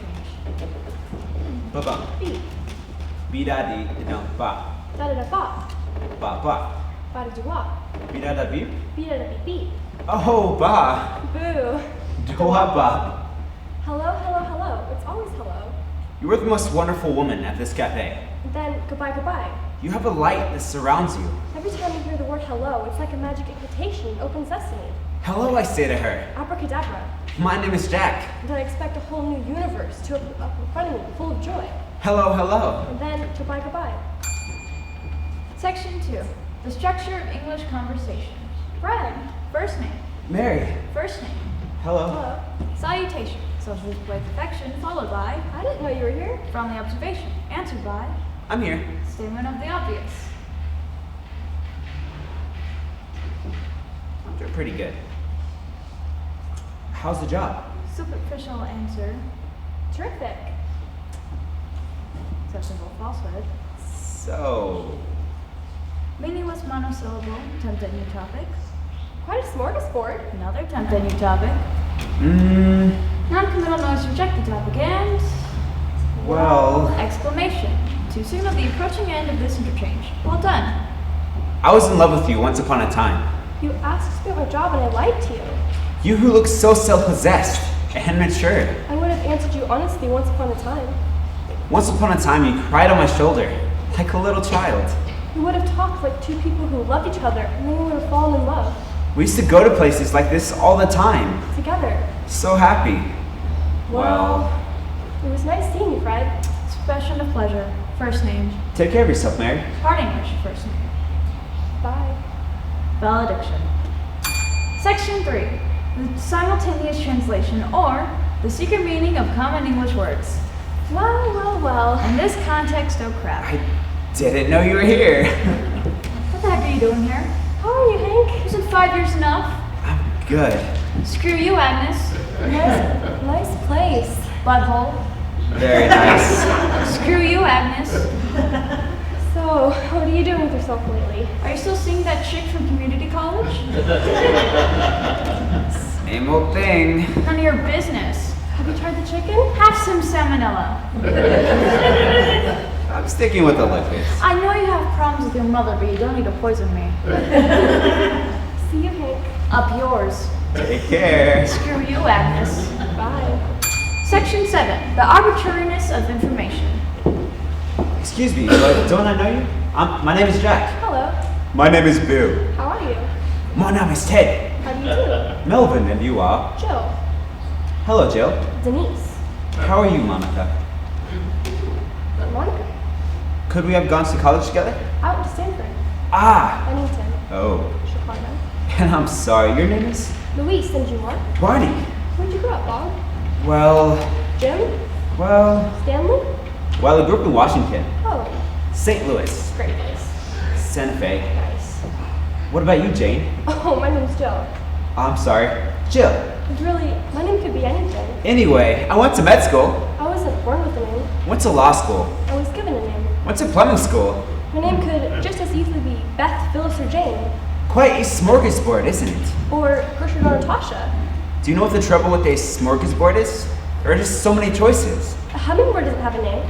Bye-bye. B. Bidadi não ba. Da da da ba. Ba ba. Ba da da wa. Bidada bip. Be da da beep beep. Oh ba. Boo. Doa ba. Hello, hello, hello. It's always hello. You are the most wonderful woman at this cafe. Then goodbye, goodbye. You have a light that surrounds you. Every time you hear the word hello, it's like a magic invitation in open sesame. Hello, I say to her. Abracadabra. My name is Jack. And then I expect a whole new universe to open up in front of me, full of joy. Hello, hello. And then goodbye, goodbye. Section 2. The structure of English conversation. Fred. First name. Mary. First name. Hello. Hello. Salutation. Social display of affection followed by I didn't know you were here. friendly observation. Answered by I'm here. statement of the obvious. I'm doing pretty good. How's the job? Superficial answer. Terrific. Acceptable falsehood. So, Meaningless monosyllable. Attempt at new topic. Quite a smorgasbord. Another attempt at new topic. Non-committal noise to reject the topic and well, exclamation to signal the approaching end of this interchange. Well done. I was in love with you once upon a time. You asked me about my job and I lied to you. You who look so self-possessed and mature. I would have answered you honestly once upon a time. Once upon a time, you cried on my shoulder, like a little child. We would have talked like two people who loved each other and then we would have fallen in love. We used to go to places like this all the time. Together. So happy. Well, it was nice seeing you, Fred. Expression of pleasure. First name. take care of yourself, Mary. Hard English. First name. Bye. Valediction. Section 3. The simultaneous translation or the secret meaning of common English words. Well, well, well. In this context, oh crap. I didn't know you were here. What the heck are you doing here? How are you, Hank? Isn't 5 years enough? I'm good. Screw you, Agnes. Nice place. Butthole. Very nice. Screw you, Agnes. So, what are you doing with yourself lately? Are you still seeing that chick from community college? Same old thing. None of your business. Have you tried the chicken? Have some salmonella. I'm sticking with the liquids. I know you have problems with your mother, but you don't need to poison me. See you, Hank. Up yours. Take care. Screw you, Agnes. Bye. Section 7. The arbitrariness of information. Excuse me, but don't I know you? My name is Jack. Hello. My name is Bill. How are you? My name is Ted. How do you do? Melvin, and you are? Jill. Hello, Jill. Denise. How are you, Monica? Monica. Could we have gone to college together? I went to Stanford. Ah. Bennington. Oh. Chicago. And I'm sorry, your name is? Luis and you are? Barney. Where'd you grow up, Bob? Well, Jim? Stanley? well, I grew up in Washington, Oh, St. Louis, great place. Santa Fe. Nice. What about you, Jane? Oh, my name's Jill. I'm sorry, Jill. And really, my name could be anything. Anyway, I went to med school, I wasn't born with a name. went to law school, I was given a name. went to plumbing school. My name could just as easily be Beth, Phyllis, or Jane. Quite a smorgasbord, isn't it? Or Gertrude or Natasha. Do you know what the trouble with a smorgasbord is? There are just so many choices. A hummingbird doesn't have a name.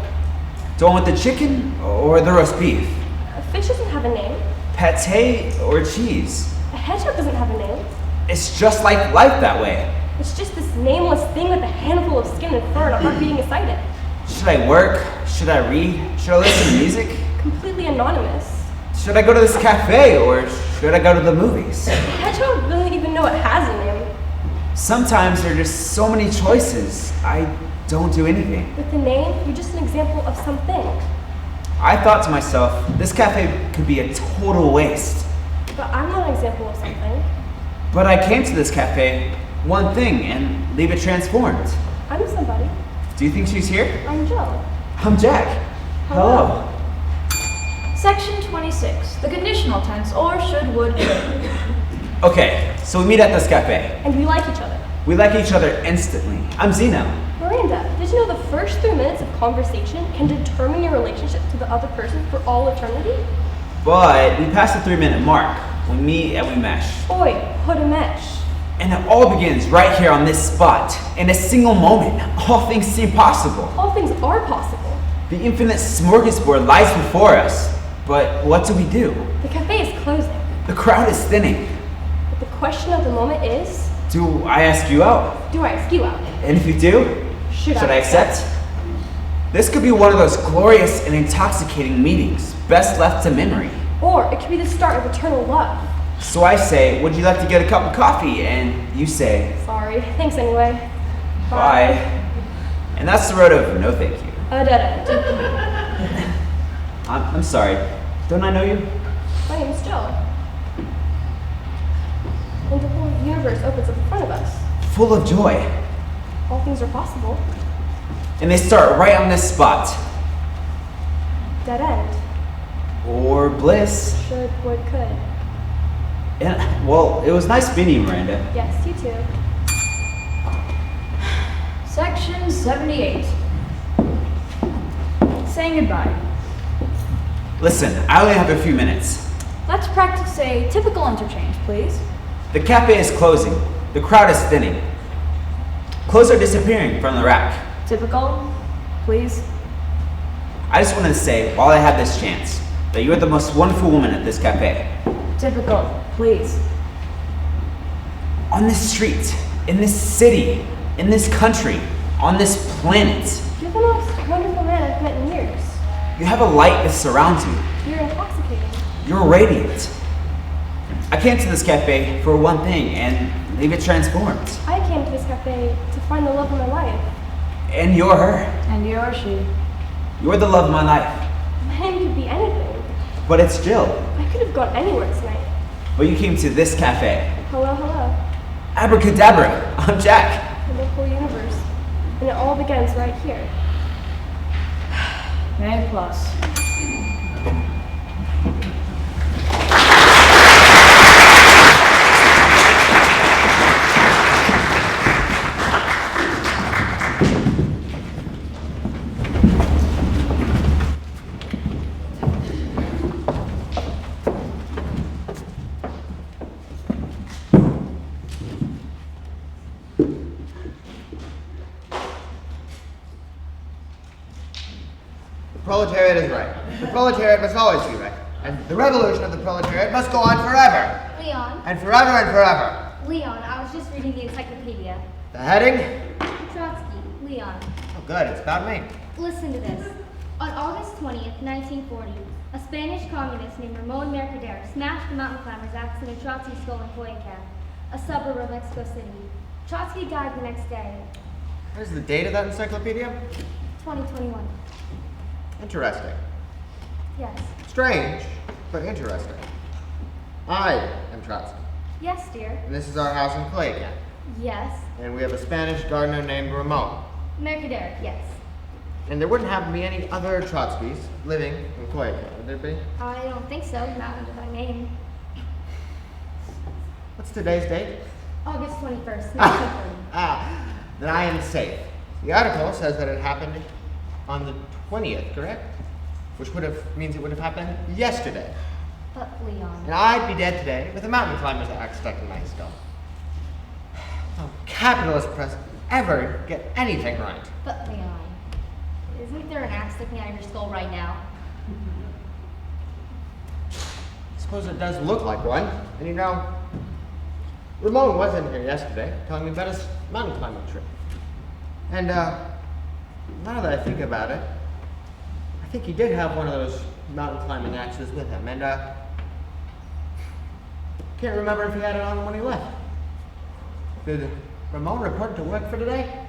Do I want the chicken or the roast beef? A fish doesn't have a name. Pate or cheese? A hedgehog doesn't have a name. It's just like life that way. It's just this nameless thing with a handful of skin and fur and a heart beating beside it. Should I work? Should I read? Should I listen to music? Completely anonymous. Should I go to this cafe or should I go to the movies? A hedgehog doesn't even know it has a name. Sometimes there are just so many choices. I don't do anything. With the name, you're just an example of something. I thought to myself, this cafe could be a total waste. But I'm not an example of something. But I came to this cafe, one thing, and leave it transformed. I'm somebody. Do you think she's here? I'm Jill. I'm Jack. Hello. Section 26. The conditional tense or should, would, could. Okay, so we meet at this cafe. And we like each other. We like each other instantly. I'm Zeno. Miranda, did you know the first 3 minutes of conversation can determine your relationship to the other person for all eternity? But we passed the 3-minute mark. We meet and we mesh. Boy, put a mesh. And it all begins right here on this spot. In a single moment, all things seem possible. All things are possible. The infinite smorgasbord lies before us. But what do we do? The cafe is closing. The crowd is thinning. But the question of the moment is, Do I ask you out? do I ask you out? And if you do, Should I accept? This could be one of those glorious and intoxicating meetings, best left to memory. Or it could be the start of eternal love. So I say, would you like to get a cup of coffee? And you say, Sorry. Thanks anyway. bye. And that's the road of no thank you. I'm sorry. Don't I know you? My name is Jill. And the whole universe opens up in front of us. Full of joy. All things are possible. And they start right on this spot. Dead end. Or bliss. Should, would, could. And, well, it was nice meeting you, Miranda. Yes, you too. Section 78. Saying goodbye. Listen, I only have a few minutes. Let's practice a typical interchange, please. The cafe is closing. The crowd is thinning. Clothes are disappearing from the rack. Typical, please. I just wanted to say, while I have this chance, that you are the most wonderful woman at this cafe. Typical, please. On this street, in this city, in this country, on this planet, You're the most wonderful man I've met in years. you have a light that surrounds you. You're intoxicating. You're radiant. I came to this cafe for one thing and leave it transformed. I came to this cafe to find the love of my life. And you're her. And you're she. You're the love of my life. My name could be anything. But it's Jill. I could have gone anywhere tonight. But you came to this cafe. Hello, hello. Abracadabra, I'm Jack. And the whole universe. And it all begins right here. A plus. The proletariat is right. The proletariat must always be right. And the revolution of the proletariat must go on forever. Leon. And forever and forever. Leon, I was just reading the encyclopedia. The heading? Trotsky. Leon. Oh, good. It's about me. Listen to this. On August 20th, 1940, a Spanish communist named Ramon Mercader smashed the mountain climber's axe into Trotsky's skull in Coyoacán, a suburb of Mexico City. Trotsky died the next day. What is the date of that encyclopedia? 2021. Interesting. Yes. Strange, but interesting. I am Trotsky. Yes, dear. And this is our house in Coyoacán. Yes. And we have a Spanish gardener named Ramon. Mercader, yes. And there wouldn't happen to be any other Trotskys living in Coyoacán, would there be? I don't think so, not under my name. What's today's date? August 21st, 1940. Then I am safe. The article says that it happened on the 20th, correct? Which means it would have happened yesterday. But Leon. And I'd be dead today with a mountain climber's axe stuck in my skull. No capitalist press ever get anything right. But Leon, isn't there an axe sticking out of your skull right now? I suppose it does look like one. And you know, Ramon was in here yesterday telling me about his mountain climbing trip. And now that I think about it, I think he did have one of those mountain climbing axes with him. And can't remember if he had it on him when he left. Did Ramon report to work for today?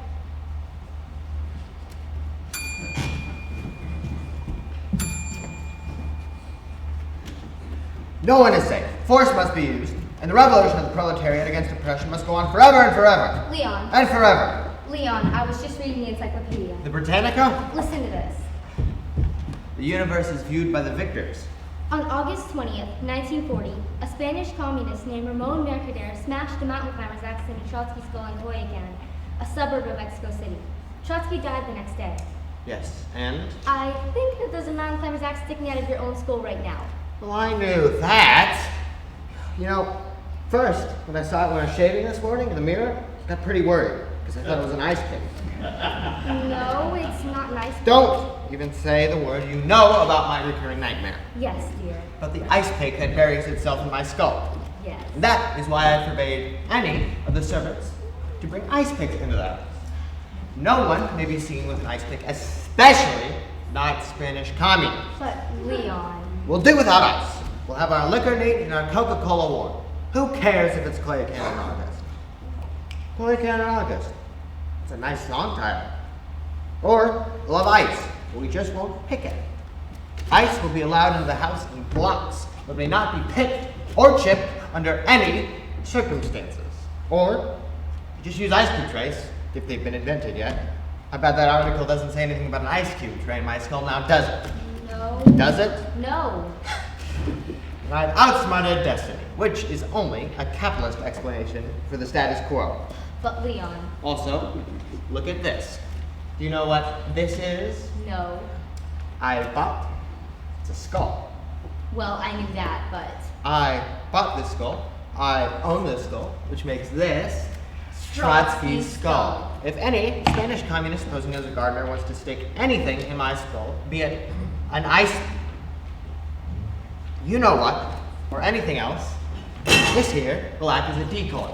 No one is safe. Force must be used, and the revolution of the proletariat against oppression must go on forever and forever. Leon. And forever. Leon, I was just reading the encyclopedia. The Britannica? Listen to this. The universe is viewed by the victors. On August 20th, 1940, a Spanish communist named Ramon Mercader smashed the mountain climber's axe into Trotsky's skull in Coyoacán, a suburb of Mexico City. Trotsky died the next day. Yes, and? I think that there's a mountain climber's axe sticking out of your own skull right now. Well, I knew that. You know, first, when I saw it when I was shaving this morning in the mirror, I got pretty worried, because I thought it was an ice pick. No, it's not nice. Don't even say the word you know about my recurring nightmare. Yes, dear. But the ice pick that buries itself in my skull. Yes. And that is why I forbade any of the servants to bring ice picks into the house. No one may be seen with an ice pick, especially not Spanish communists. But Leon. We'll do without ice. We'll have our liquor neat and our Coca-Cola warm. Who cares if it's Clay Can in August? Clay Can in August. It's a nice song title. Or we'll have ice, but we just won't pick it. Ice will be allowed into the house in blocks, but may not be picked or chipped under any circumstances. Or just use ice cube trays, if they've been invented yet. I bet that article doesn't say anything about an ice cube tray in my skull now, does it? No. Does it? No. I've outsmarted destiny, which is only a capitalist explanation for the status quo. But Leon. Also, look at this. Do you know what this is? No. I bought. It's a skull. Well, I knew that, but. I bought this skull. I own this skull, which makes this Trotsky's skull. If any Spanish communist posing as a gardener wants to stick anything in my skull, be it an ice, you know what, or anything else, this here will act as a decoy.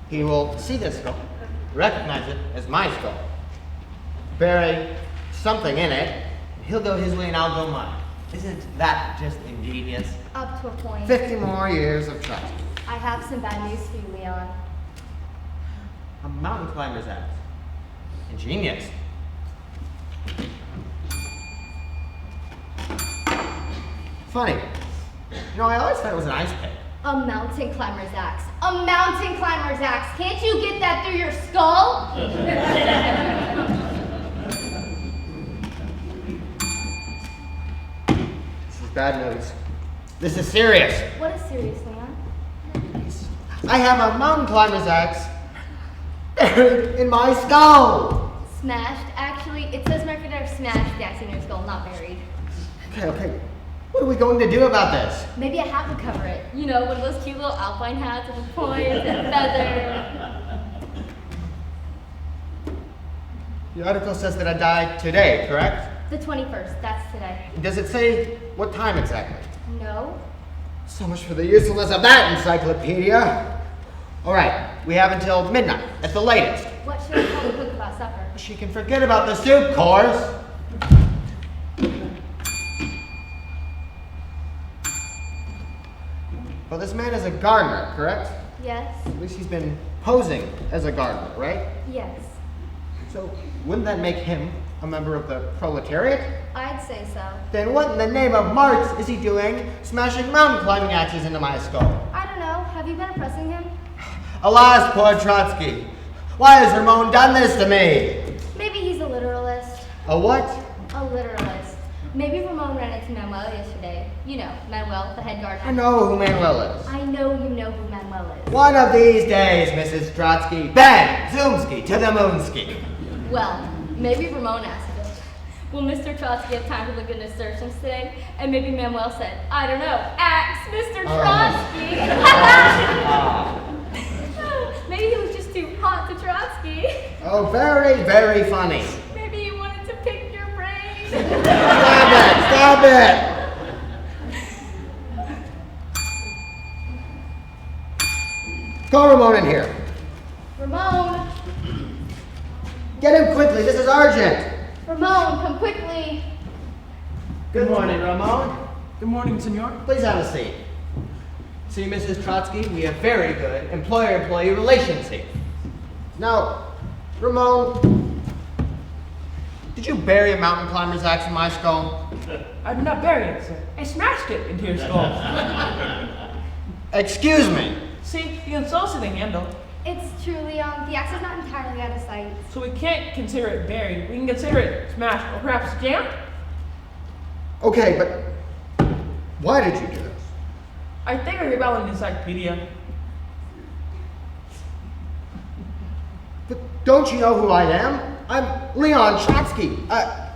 He will see this skull, recognize it as my skull, bury something in it, he'll go his way and I'll go mine. Isn't that just ingenious? Up to a point. 50 more years of Trotsky. I have some bad news for you, Leon. A mountain climber's axe. Ingenious. Funny. You know, I always thought it was an ice pick. A mountain climber's axe. A mountain climber's axe. Can't you get that through your skull? This is bad news. This is serious. What is serious, Leon? I have a mountain climber's axe buried in my skull. Smashed. Actually, it says Mercador smashed the axe in your skull, not buried. Okay. What are we going to do about this? Maybe a hat would cover it. You know, one of those cute little alpine hats with a point and feather. The article says that I died today, correct? The 21st, that's today. Does it say what time exactly? No? So much for the usefulness of that encyclopedia. All right, we have until midnight at the latest. What should I tell the cook about supper? She can forget about the soup course. Well, this man is a gardener, correct? Yes. At least he's been posing as a gardener, right? Yes. So wouldn't that make him a member of the proletariat? I'd say so. Then what in the name of Marx is he doing smashing mountain climbing axes into my skull? I don't know. Have you been oppressing him? Alas, poor Trotsky. Why has Ramon done this to me? Maybe he's a literalist. A what? A literalist. Maybe Ramon ran into Manuel yesterday. You know, Manuel, the head gardener. I know who Manuel is. I know you know who Manuel is. One of these days, Mrs. Trotsky. Bang! Zoomski to the moonski. Well, maybe Ramon asked him, will Mr. Trotsky have time to look at nasturtiums today? And maybe Manuel said, I don't know, ask Mr. Trotsky. Maybe he was just too hot to Trotsky. Oh, very, very funny. Maybe he wanted to pick your brain. Stop it! Call Ramon in here. Ramon! Get him quickly, this is urgent. Ramon, come quickly. Good morning, Ramon. Good morning, senor. Please have a seat. See, Mrs. Trotsky, we have very good employer-employee relations here. Now, Ramon, did you bury a mountain climber's axe in my skull? I did not bury it, sir. I smashed it into your skull. Excuse me. See, you can still see the handle. It's true, Leon. The axe is not entirely out of sight. So we can't consider it buried. We can consider it smashed or perhaps jammed. Okay, but why did you do this? I think I read about an encyclopedia. But don't you know who I am? I'm Leon Trotsky. I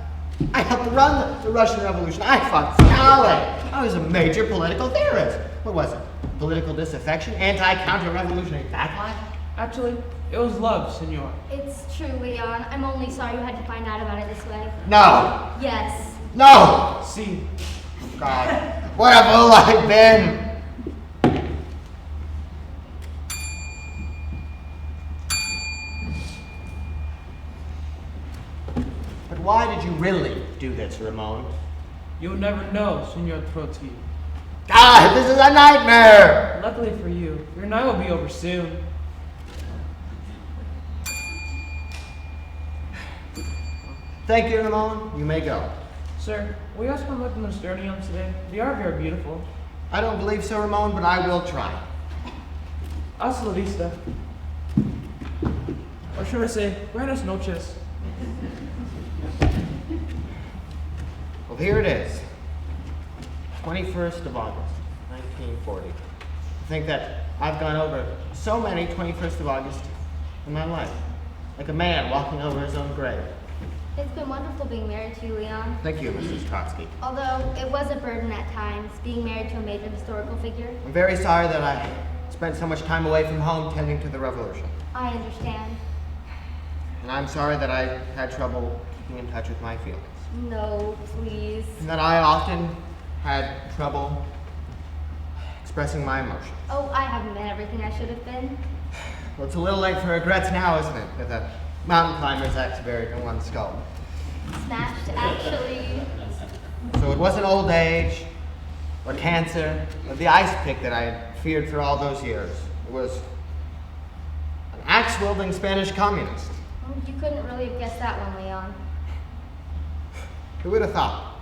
helped run the Russian Revolution. I fought Stalin. I was a major political theorist. What was it? Political disaffection? Anti-counter-revolutionary backlash? Actually, it was love, senor. It's true, Leon. I'm only sorry you had to find out about it this way. No! Yes. No! See, God, what a fool I've been! But why did you really do this, Ramon? you'll never know, Senor Troti. God, this is a nightmare! Luckily for you, your night will be over soon. Thank you, Ramon. You may go. Sir, will you ask me look at those sternums today? They are very beautiful. I don't believe so, Ramon, but I will try. Hasta la vista. Or should I say, buenas noches. Well, here it is. 21st of August, 1940. I think that I've gone over so many 21st of August in my life. Like a man walking over his own grave. It's been wonderful being married to you, Leon. Thank you, Mrs. Trotsky. Although it was a burden at times, being married to a major historical figure. I'm very sorry that I spent so much time away from home tending to the revolution. I understand. And I'm sorry that I had trouble keeping in touch with my feelings. No, please. And that I often had trouble expressing my emotions. Oh, I haven't been everything I should have been. Well, it's a little late for regrets now, isn't it? With a mountain climber's axe buried in one skull. Smashed, actually. So it wasn't old age, or cancer, or the ice pick that I had feared for all those years. It was an axe-wielding Spanish communist. Oh, you couldn't really have guessed that one, Leon. Who would have thought?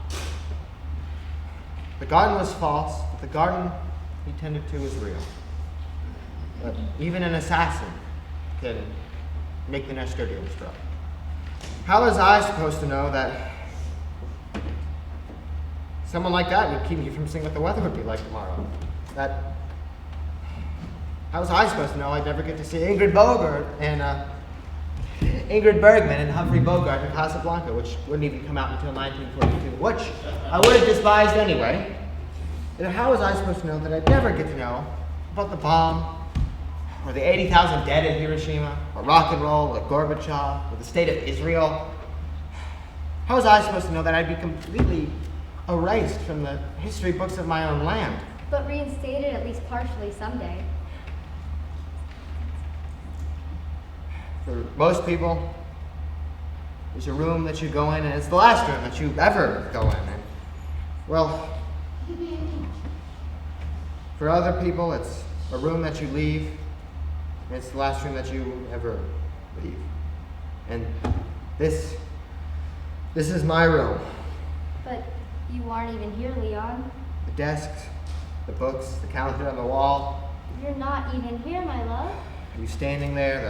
The garden was false, but the garden he tended to was real. But even an assassin can make the nasturtiums grow. How was I supposed to know that someone like that would keep me from seeing what the weather would be like tomorrow? How was I supposed to know I'd never get to see Ingrid Bergman and Humphrey Bogart in Casablanca, which wouldn't even come out until 1942, which I would have despised anyway. And how was I supposed to know that I'd never get to know about the bomb, or the 80,000 dead in Hiroshima, or rock and roll, or Gorbachev, or the state of Israel? How was I supposed to know that I'd be completely erased from the history books of my own land? But reinstated at least partially someday. For most people, there's a room that you go in, and it's the last room that you ever go in. And, well, for other people, it's a room that you leave, and it's the last room that you ever leave. And this is my room. But you aren't even here, Leon. The desks, the books, the calendar on the wall. You're not even here, my love. You standing there,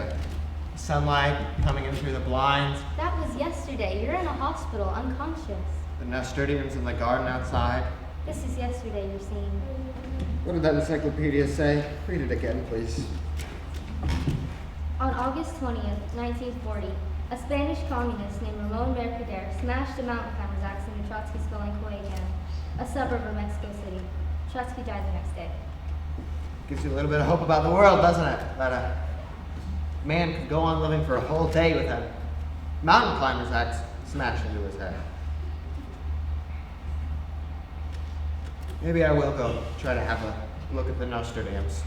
the sunlight coming in through the blinds. That was yesterday. You're in a hospital, unconscious. The nasturtiums in the garden outside. This is yesterday you're seeing. What did that encyclopedia say? Read it again, please. On August 20th, 1940, a Spanish communist named Ramon Mercader smashed a mountain climber's axe into Trotsky's skull in Coyoacán, a suburb of Mexico City. Trotsky died the next day. Gives you a little bit of hope about the world, doesn't it? That a man could go on living for a whole day with a mountain climber's axe smashed into his head. Maybe I will go try to have a look at the Nostradamus.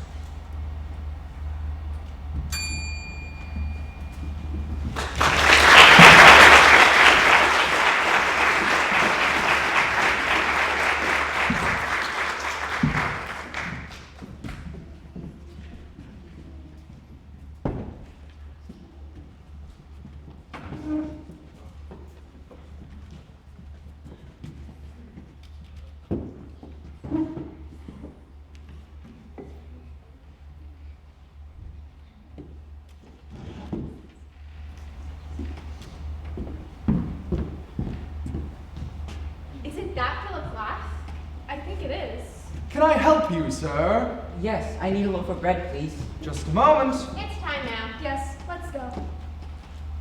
Can I help you, sir? Yes, I need a loaf of bread, please. Just a moment. It's time now. Yes, let's go.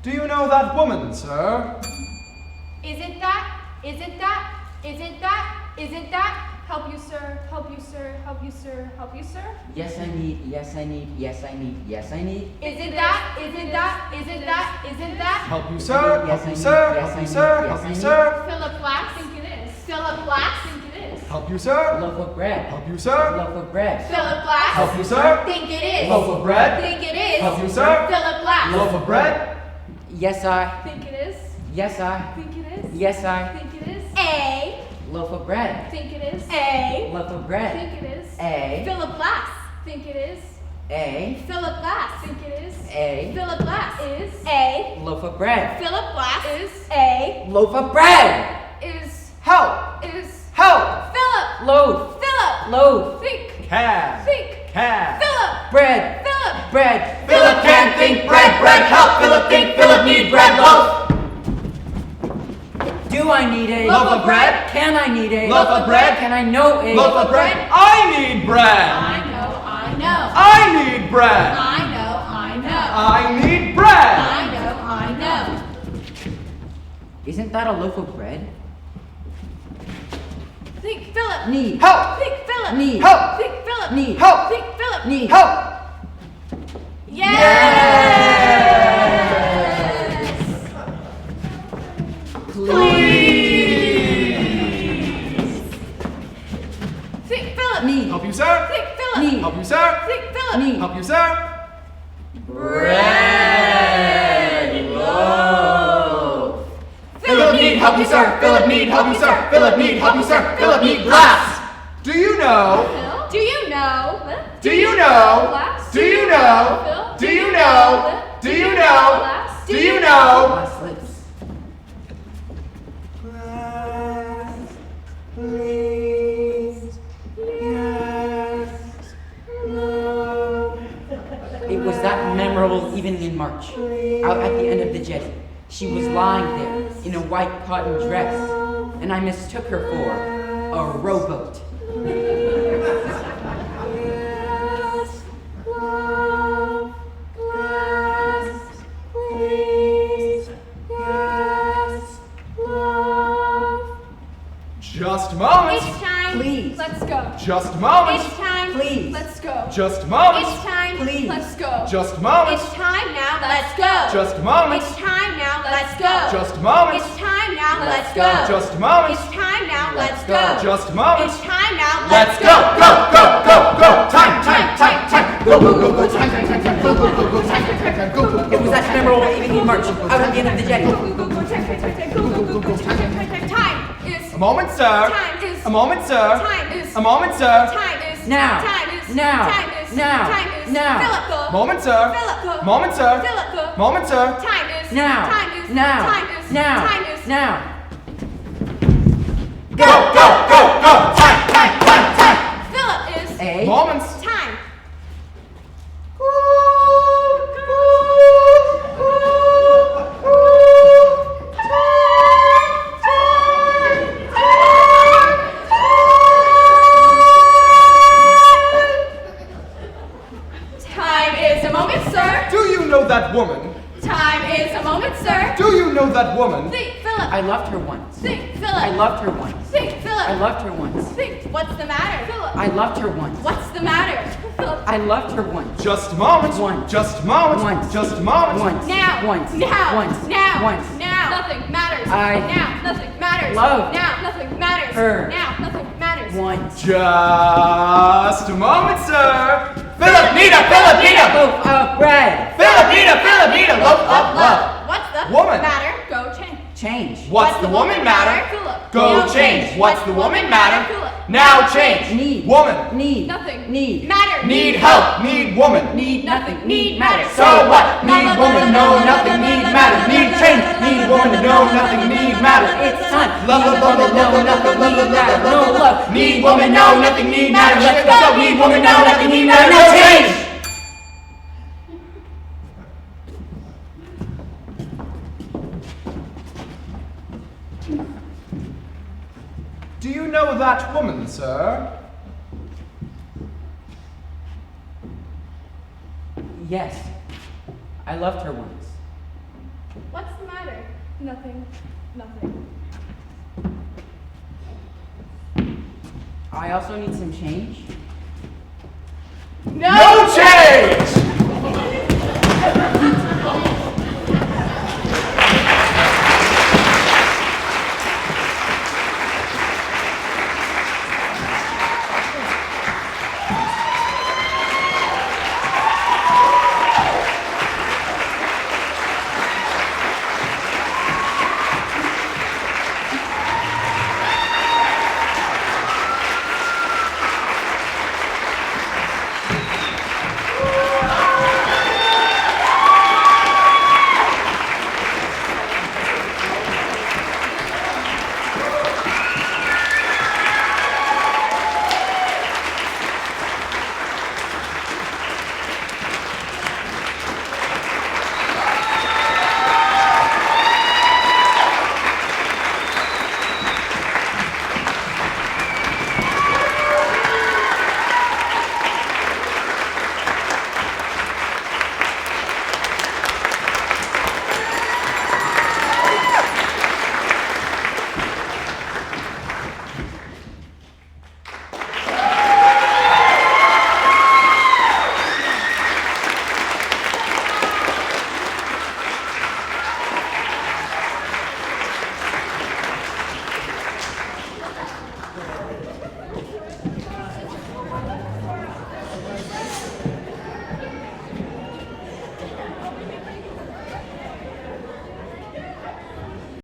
Do you know that woman, sir? Isn't that? Help you, sir. Help you, sir. Help you, sir. Help you, sir. Yes, I need. Yes, I need. Yes, I need. Yes, I need. Isn't that? Isn't that? Isn't that? Isn't that? Help you, sir. Help you, sir. Help you, sir. Help you, sir. Philip Black. Think it is. Philip Black. Think it is. Help you, sir. Loaf of bread. Help you, sir. Loaf of bread. Philip Black. Help you, sir. Think it is. Loaf of bread. Think it is. Help you, sir. Philip Black. Loaf of bread. Yes, I. Think it is. Yes, I. Think it is. Yes, I. Think it is. A. Loaf of bread. Think it is. A. Loaf of bread. Think it is. A. Philip Glass. Think it is. A. Philip Glass. Think it is. A. Philip Glass is. A. Loaf of bread. Philip Glass is. A. Loaf of bread. Is. Help. Is. Help. Philip. Loaf. Philip. Loaf. Think. Cab. Think. Cab. Philip. Bread. Philip. Bread. Philip can't think bread, bread, help. Philip think, Philip need bread, loaf. Do I need a Loaf of bread? Can I need a Loaf of bread? Can I know a Loaf of bread. I need bread. I know. I know. I need bread. I know. I know. I need bread. I know. I know. Isn't that a loaf of bread? Think Philip. Need. Help. Think Philip. Need. Help. Think Philip. Need. Help. Think Philip. Need. Help. Think Philip. Need. Help you, sir. Think Philip. Need. Help you, sir. Think Philip. Need. Help you, sir. Bread, loaf. Philip need help you, sir. Philip need help you, sir. Philip need help you, sir. Philip need glass. Do you know? Do you know? Do you know? Do you know? Do you know? Do you know? Do you know? Glass lips. It was that memorable evening in March, out at the end of the jetty. She was lying there in a white cotton dress, and I mistook her for a rowboat. Just moments. It's time. Please. Let's go. Just moments. It's time. Please. Let's go. Just moments. It's time. Please. Let's go. Just moments. It's time now. Let's go. Just moments. It's time now. Let's go. Just moments. It's time now. Let's go. go. Just moments. It's time now. Let's go. go. Just moments. It's time now. Let's go, go, go, go, go. Time, time, time, time. Go, go, go, go. Time, time, time, time. Go, go, go, go. Time, time, time, time. Go, go, go. It was that memorable evening in March, out at the end of the jetty. Time is. A moment, sir. Time is. A moment, sir. Time is. A moment, sir. Time is. Now. Time is. Now. Time is. Now. Time is. Now. Philip. Moment, sir. Philip. Moment, sir. Philip. Moment, sir. Time is. Now. Time is. Now. Time is. Now. Time is. Now. Go, go, go, go. Time, time, time, time. Philip is. A. Moments. Time. Time is a moment, sir. Do you know that woman? Time is a moment, sir. Do you know that woman? Think, Philip. I loved her once. Think, Philip. I loved her once. Think, Philip. I loved her once. Think. What's the matter, Philip? I loved her once. What's the matter, Philip? I loved her once. Just moments. Once. Just moments. Once. Just moments. Once. Now. Once. Now. Once. Now. Once. Now. Nothing matters. I Now. Nothing matters. loved Now. Nothing matters. her Now. Nothing matters. once. Just a moment, sir. Philipina, Philipina. Loaf of bread. Philipina, Philipina. Loaf of love. What's the Woman. matter? Go change. Change. What's the woman matter? Philip. Go Now change. What's the woman matter? Philip. Now change. Need. Woman. Need. Nothing. Need. Matter. Need help. Need woman. Need nothing. Need matter. matter. So what? Need woman. No, nothing. Need matter. Need change. Need woman. No, nothing. Need matter. It's time. Love, love, love, love, No, love, nothing. love, Need love, matter. love, No love, love. Need woman. No, nothing. Need matter. Let's go. Need woman. No, nothing. Need matter. No change. Do you know that woman, sir? Yes. I loved her once. What's the matter? Nothing. Nothing. I also need some change. No change!